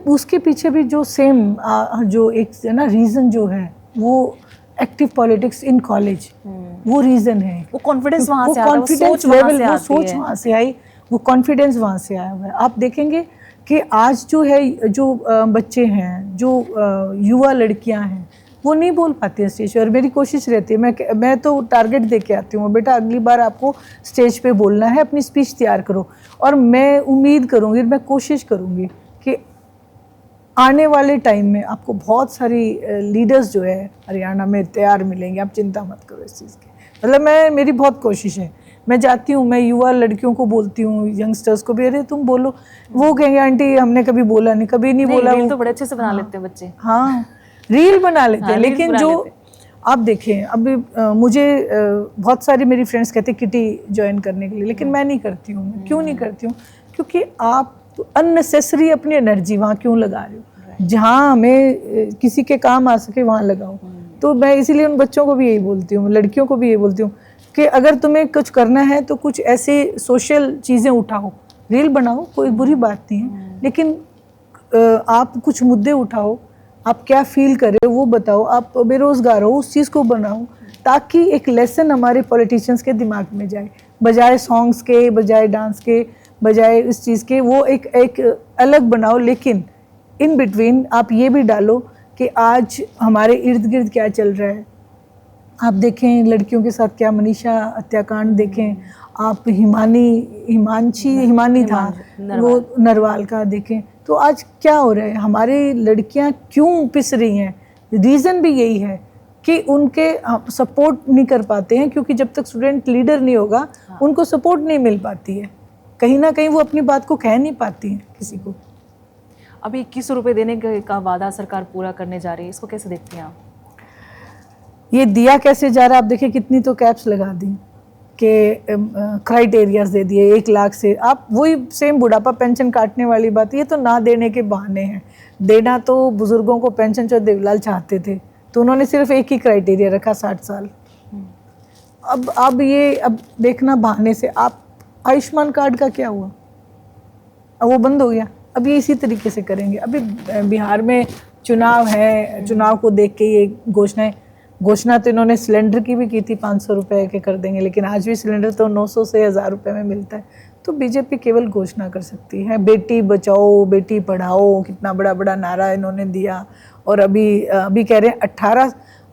उसके पीछे भी जो सेम जो एक ना रीज़न जो है, वो एक्टिव पॉलिटिक्स इन कॉलेज, वो रीज़न है। वो कॉन्फिडेंस वहाँ से आता है, वो सोच वहाँ से आई, वो कॉन्फिडेंस वहाँ से आया हुआ है। आप देखेंगे कि आज जो है, जो बच्चे हैं, जो युवा लड़कियां हैं, वो नहीं बोल पाती हैं स्टेज पे। और मेरी कोशिश रहती है, मैं तो टारगेट दे के आती हूँ, बेटा अगली बार आपको स्टेज पे बोलना है, अपनी स्पीच तैयार करो। और मैं उम्मीद करूँगी, मैं कोशिश करूँगी कि आने वाले टाइम में आपको बहुत सारी लीडर्स जो है हरियाणा में तैयार मिलेंगे। आप चिंता मत करो इस चीज़ की। मतलब मेरी बहुत कोशिश है। मैं जाती हूँ, मैं युवा लड़कियों को बोलती हूँ, यंगस्टर्स को भी, अरे तुम बोलो। वो कहेंगे आंटी हमने कभी बोला नहीं, कभी नहीं बोला। रील तो बड़े अच्छे से बना लेते हैं बच्चे। हाँ रील बना लेते हैं, लेकिन जो आप देखें अभी मुझे बहुत सारी मेरी फ्रेंड्स कहते हैं किटी ज्वाइन करने के लिए, लेकिन मैं नहीं करती हूँ। क्यों नहीं करती हूँ? क्योंकि आप अननेसेसरी अपनी एनर्जी वहाँ क्यों लगा रहे हो? जहाँ हमें किसी के काम आ सके वहाँ लगाओ। तो मैं इसीलिए उन बच्चों को भी यही बोलती हूँ, लड़कियों को भी यही बोलती हूँ कि अगर तुम्हें कुछ करना है तो कुछ ऐसे सोशल चीज़ें उठाओ, रील बनाओ, कोई बुरी बात नहीं है, लेकिन आप कुछ मुद्दे उठाओ, आप क्या फील कर रहे हो वो बताओ, आप बेरोज़गार हो उस चीज़ को बनाओ, ताकि एक लेसन हमारे पॉलिटिशियंस के दिमाग में जाए, बजाय सॉन्ग्स के, बजाय डांस के, बजाय इस चीज़ के। वो एक अलग बनाओ, लेकिन इन बिटवीन आप ये भी डालो कि आज हमारे इर्द गिर्द क्या चल रहा है। आप देखें लड़कियों के साथ क्या मनीषा हत्याकांड देखें, आप हिमानी था वो नरवाल का देखें, तो आज क्या हो रहा है, हमारी लड़कियां क्यों पिस रही हैं? रीज़न भी यही है कि उनके सपोर्ट नहीं कर पाते हैं, क्योंकि जब तक स्टूडेंट लीडर नहीं होगा उनको सपोर्ट नहीं मिल पाती है, कहीं ना कहीं वो अपनी बात को कह नहीं पाती हैं किसी को। अभी 21 रुपये देने का वादा सरकार पूरा करने जा रही है, इसको कैसे देखती हैं आप? ये दिया कैसे जा रहा है? आप देखिए कितनी तो कैप्स लगा दी कि क्राइटेरियाज दे दिए 1 लाख से। आप वही सेम बुढ़ापा पेंशन काटने वाली बात, ये तो ना देने के बहाने हैं। देना तो बुजुर्गों को पेंशन जो देवलाल चाहते थे, तो उन्होंने सिर्फ एक ही क्राइटेरिया रखा 60 साल। अब देखना बहाने से। आप आयुष्मान कार्ड का क्या हुआ? अब वो बंद हो गया। अब ये इसी तरीके से करेंगे। अभी बिहार में चुनाव है, चुनाव को देख के ये घोषणा तो इन्होंने सिलेंडर की भी की थी, 500 रुपये के कर देंगे, लेकिन आज भी सिलेंडर तो 900 से 1000 रुपये में मिलता है। तो बीजेपी केवल घोषणा कर सकती है। बेटी बचाओ बेटी पढ़ाओ, कितना बड़ा बड़ा नारा इन्होंने दिया। और अभी कह रहे हैं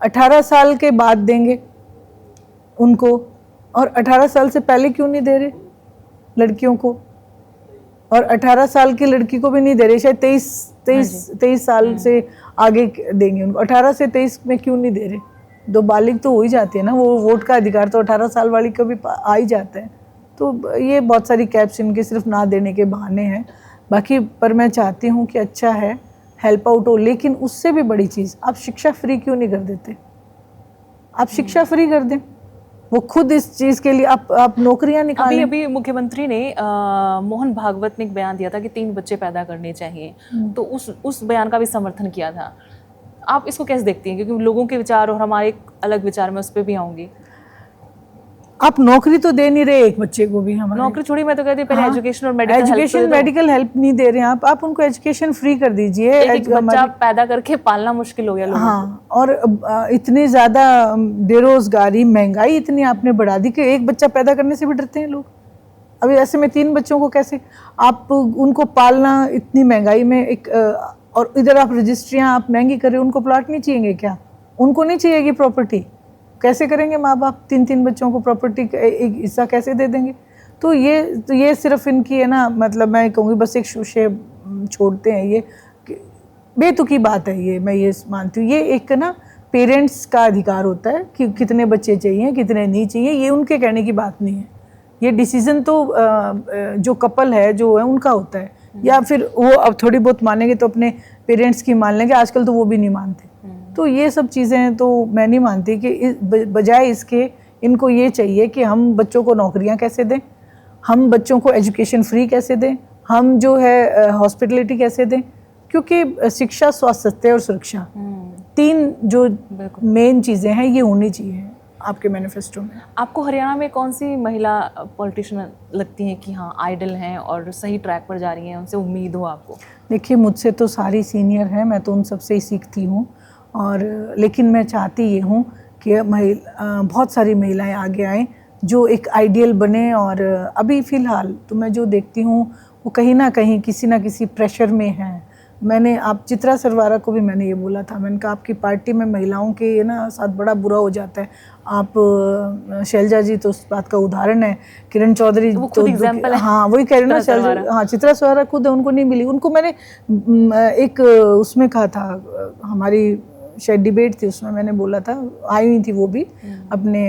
18 साल के बाद देंगे उनको, और 18 साल से पहले क्यों नहीं दे रहे लड़कियों को? और 18 साल की लड़की को भी नहीं दे रहे, शायद 23 साल से आगे देंगे उनको। 18 से 23 में क्यों नहीं दे रहे? दो बालिग तो हो ही जाती है ना, वो वोट का अधिकार तो 18 साल वाली को भी आ ही जाता है। तो ये बहुत सारी कैप्स इनके सिर्फ ना देने के बहाने हैं। बाकी पर मैं चाहती हूँ कि अच्छा है, हेल्प आउट हो, लेकिन उससे भी बड़ी चीज़, आप शिक्षा फ्री क्यों नहीं कर देते? आप शिक्षा फ्री कर दें, वो खुद इस चीज़ के लिए आप नौकरियां निकालें। अभी मुख्यमंत्री ने मोहन भागवत ने एक बयान दिया था कि 3 बच्चे पैदा करने चाहिए, तो उस बयान का भी समर्थन किया था। आप इसको कैसे देखती हैं, क्योंकि लोगों के विचार और हमारे एक अलग विचार में उस पर भी आऊंगी। आप नौकरी तो दे नहीं रहे एक बच्चे को भी, हमारे नौकरी छोड़ी, मैं तो कहती हूँ पहले हाँ, एजुकेशन और मेडिकल एजुकेशन मेडिकल हेल्प नहीं दे रहे हैं आप उनको एजुकेशन फ्री कर दीजिए। एक बच्चा पैदा करके पालना मुश्किल हो गया लोगों हाँ, और इतनी ज्यादा बेरोजगारी, महंगाई इतनी आपने बढ़ा दी कि एक बच्चा पैदा करने से भी डरते हैं लोग। अभी ऐसे में 3 बच्चों को कैसे आप उनको पालना, इतनी महंगाई में एक और इधर आप रजिस्ट्रियां आप महंगी कर रहे हो, उनको प्लॉट नहीं चाहिए क्या? उनको नहीं चाहिए प्रॉपर्टी, कैसे करेंगे माँ बाप? 3 बच्चों को प्रॉपर्टी एक हिस्सा कैसे दे देंगे? तो ये सिर्फ इनकी है ना, मतलब मैं कहूँगी बस एक शोशे छोड़ते हैं, ये बेतुकी बात है। ये मैं ये मानती हूँ, ये एक ना पेरेंट्स का अधिकार होता है कि कितने बच्चे चाहिए कितने नहीं चाहिए, ये उनके कहने की बात नहीं है। ये डिसीजन तो जो कपल है जो है उनका होता है, या फिर वो अब थोड़ी बहुत मानेंगे तो अपने पेरेंट्स की मान लेंगे, आजकल तो वो भी नहीं मानते। तो ये सब चीज़ें तो मैं नहीं मानती कि बजाय इसके इनको ये चाहिए कि हम बच्चों को नौकरियां कैसे दें, हम बच्चों को एजुकेशन फ्री कैसे दें, हम जो है हॉस्पिटलिटी कैसे दें, क्योंकि शिक्षा, स्वास्थ्य, सत्य और सुरक्षा 3 जो मेन चीज़ें हैं ये होनी चाहिए आपके मैनिफेस्टो में। आपको हरियाणा में कौन सी महिला पॉलिटिशियन लगती हैं कि हाँ आइडल हैं और सही ट्रैक पर जा रही हैं, उनसे उम्मीद हो आपको? देखिए, मुझसे तो सारी सीनियर हैं, मैं तो उन सबसे ही सीखती हूँ, और लेकिन मैं चाहती ये हूँ कि बहुत सारी महिलाएं आगे आएँ जो एक आइडियल बने। और अभी फ़िलहाल तो मैं जो देखती हूँ वो कहीं ना कहीं किसी ना किसी प्रेशर में है। मैंने आप चित्रा सरवारा को भी मैंने ये बोला था, मैंने कहा आपकी पार्टी में महिलाओं के ना साथ बड़ा बुरा हो जाता है। आप शैलजा जी तो उस बात का उदाहरण है, किरण चौधरी तो एग्जाम्पल है। हाँ वही कह रही ना, शैलजा, हाँ चित्रा सरवारा खुद उनको नहीं मिली। उनको मैंने एक उसमें कहा था, हमारी शायद डिबेट थी उसमें मैंने बोला था, आई हुई थी वो भी अपने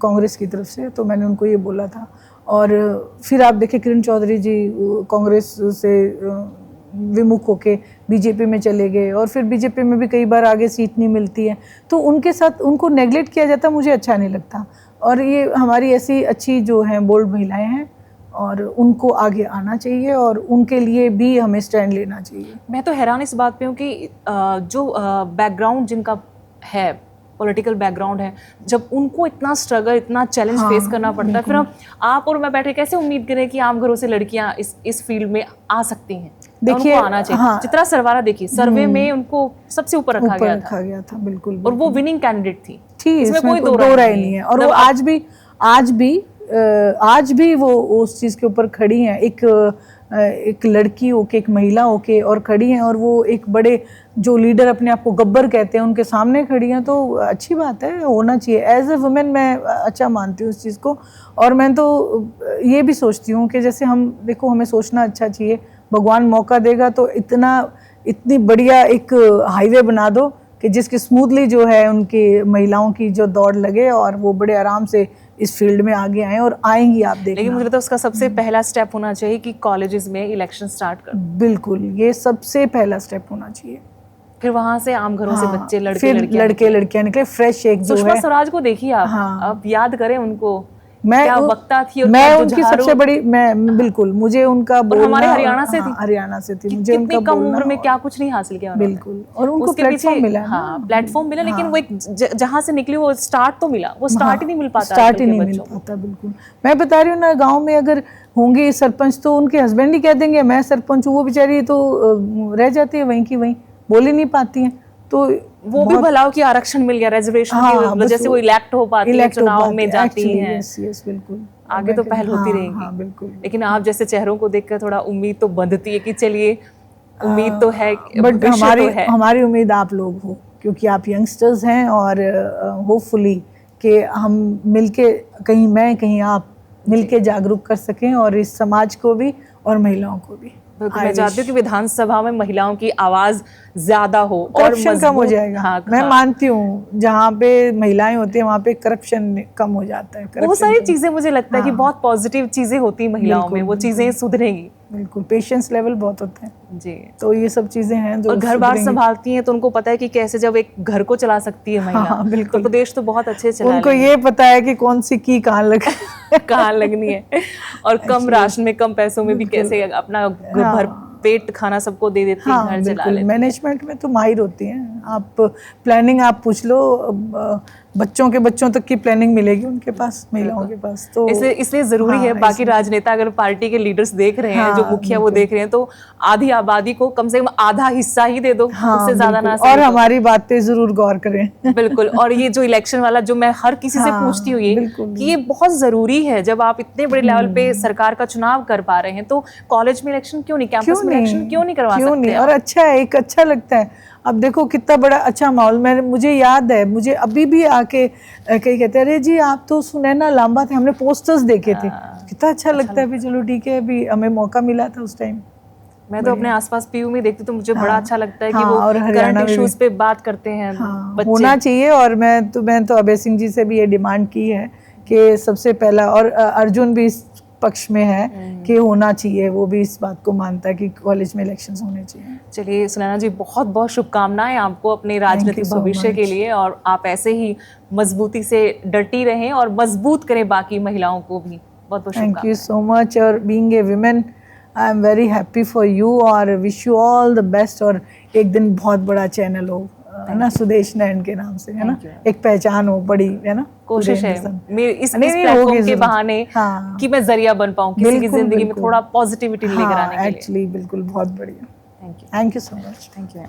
कांग्रेस की तरफ से, तो मैंने उनको ये बोला था। और फिर आप देखें किरण चौधरी जी कांग्रेस से विमुख होके बीजेपी में चले गए, और फिर बीजेपी में भी कई बार आगे सीट नहीं मिलती है, तो उनके साथ उनको नेगलेक्ट किया जाता, मुझे अच्छा नहीं लगता। और ये हमारी ऐसी अच्छी जो हैं बोल्ड महिलाएं हैं, और उनको आगे आना चाहिए और उनके लिए भी हमें स्टैंड लेना चाहिए। मैं तो हैरान इस बात पे हूँ कि जो बैकग्राउंड जिनका है, पॉलिटिकल बैकग्राउंड है, जब उनको इतना स्ट्रगल, इतना चैलेंज फेस करना पड़ता है, फिर आप और मैं बैठे कैसे उम्मीद करें कि आम घरों से लड़कियां इस फील्ड में आ सकती हैं? देखिए, उनको आना चाहिए। हाँ, चित्रा सरवारा देखिए, सर्वे में उनको सबसे ऊपर रखा गया था, बिल्कुल, और वो विनिंग कैंडिडेट थी, इसमें कोई दो राय नहीं है। और वो आज भी वो उस चीज़ के ऊपर खड़ी हैं, एक लड़की होके, एक महिला होके और खड़ी हैं, और वो एक बड़े जो लीडर अपने आप को गब्बर कहते हैं उनके सामने खड़ी हैं, तो अच्छी बात है, होना चाहिए। एज ए वुमेन मैं अच्छा मानती हूँ उस चीज़ को। और मैं तो ये भी सोचती हूँ कि जैसे हम देखो, हमें सोचना अच्छा चाहिए, भगवान मौका देगा तो इतनी बढ़िया एक हाईवे बना दो कि जिसकी स्मूथली जो है उनकी महिलाओं की जो दौड़ लगे और वो बड़े आराम से इस फील्ड में आगे आए, और आएंगी आप देखना। लेकिन मुझे तो उसका सबसे पहला स्टेप होना चाहिए कि कॉलेजेस में इलेक्शन स्टार्ट कर। बिल्कुल, ये सबसे पहला स्टेप होना चाहिए। फिर वहां से आम घरों से बच्चे, लड़कियां निकले, फ्रेश एक जो है। सुषमा स्वराज को देखिए आप याद करें उनको, क्या वक्ता थी, और मैं उनकी सबसे बड़ी, मैं बिल्कुल, मुझे उनका बोलना, हमारे हरियाणा से थी, हरियाणा से थी, मुझे उनका कम उम्र में क्या कुछ नहीं हासिल किया, बिल्कुल, और उनको प्लेटफॉर्म मिला। हाँ, प्लेटफॉर्म मिला, लेकिन वो एक जहाँ से निकली वो स्टार्ट तो मिला, वो स्टार्ट ही नहीं मिल पाता, स्टार्ट ही नहीं मिल पाता। बिल्कुल, मैं बता रही हूँ ना, गाँव में अगर होंगे सरपंच तो उनके हस्बैंड ही कह देंगे मैं सरपंच हूँ, वो बेचारी तो रह जाती है वहीं की वहीं, बोल ही नहीं पाती हैं। तो वो भी भलाओ की आरक्षण मिल गया, रिजर्वेशन की वजह से वो इलेक्ट हो पाती है, चुनाव में जाती हैं। यस, बिल्कुल, आगे तो पहल होती रहेगी। हाँ, बिल्कुल। लेकिन आप जैसे चेहरों को देखकर थोड़ा उम्मीद तो बंधती है कि चलिए, उम्मीद तो है, बट हमारी उम्मीद आप लोग हो, क्योंकि आप यंगस्टर्स हैं, और होपफुली कि हम मिलके, कहीं मैं कहीं आप मिलके जागरूक कर सकें, और इस समाज को भी और महिलाओं को भी। मैं चाहती हूँ कि विधानसभा में महिलाओं की आवाज ज्यादा हो और करप्शन कम हो जाएगा। हाँ, मैं मानती हूँ जहाँ पे महिलाएं होती हैं वहाँ पे करप्शन कम हो जाता है। बहुत सारी चीजें मुझे लगता है कि बहुत पॉजिटिव चीजें होती हैं महिलाओं में, वो चीजें सुधरेंगी। बिल्कुल, पेशेंस लेवल बहुत होता है जी। तो ये सब चीजें हैं जो, और घर बार संभालती हैं तो उनको पता है कि कैसे जब एक घर को चला सकती है महिला। हाँ, बिल्कुल, तो प्रदेश तो बहुत अच्छे चला, उनको ये पता है कि कौन सी की कहाँ कहाँ लगनी है, और कम राशन में, कम पैसों में भी कैसे अपना भर पेट खाना सबको दे देती है, घर चला लेती है। मैनेजमेंट में तो माहिर होती हैं। आप प्लानिंग आप पूछ लो, बच्चों के बच्चों तक की प्लानिंग मिलेगी उनके पास, महिलाओं के पास। तो इसलिए जरूरी है, बाकी राजनेता अगर पार्टी के लीडर्स देख रहे हैं, जो मुखिया वो देख रहे हैं, तो आधी आबादी को कम से कम आधा हिस्सा ही दे दो, उससे ज्यादा ना। और हमारी बातें जरूर गौर करें। बिल्कुल। और ये जो इलेक्शन वाला जो मैं हर किसी से पूछती हूँ ये कि ये बहुत जरूरी है, जब आप इतने बड़े लेवल पे सरकार का चुनाव कर पा रहे हैं, तो कॉलेज में इलेक्शन क्यों नहीं, कैंपस में इलेक्शन क्यों नहीं करवा सकते? और अच्छा है, एक अच्छा लगता है। अब देखो कितना बड़ा अच्छा माहौल, मुझे याद है, मुझे अभी भी आके कहीं कहते हैं, अरे जी आप तो सुनैना लांबा थे, हमने पोस्टर्स देखे थे। कितना अच्छा लगता है। भी चलो ठीक है, अभी हमें मौका मिला था उस टाइम। मैं तो अपने आसपास पीयू में देखती, तो मुझे बड़ा अच्छा लगता है कि वो करंट इश्यूज पे बात करते हैं। होना चाहिए। और मैं तो अभय सिंह जी से भी ये डिमांड की है कि सबसे पहला, और अर्जुन भी इस पक्ष में है कि होना चाहिए, वो भी इस बात को मानता है कि कॉलेज में इलेक्शंस होने चाहिए। चलिए सुनैना जी, बहुत बहुत शुभकामनाएं आपको अपने राजनीतिक भविष्य के लिए, और आप ऐसे ही मजबूती से डटी रहें और मजबूत करें बाकी महिलाओं को भी। बहुत बहुत शुभकामनाएं। Thank you so much. और being a women I am very happy for you, और wish you all the best. और एक दिन बहुत बड़ा चैनल हो, है ना, सुदेश नैन के नाम से, है ना, एक पहचान हो बड़ी, है ना। कोशिश है मेरे इस प्लेटफॉर्म के बहाने कि मैं जरिया बन पाऊं किसी की जिंदगी में थोड़ा पॉजिटिविटी लेकर आने के लिए। एक्चुअली बिल्कुल, बहुत बढ़िया। Thank you so much. Thank you.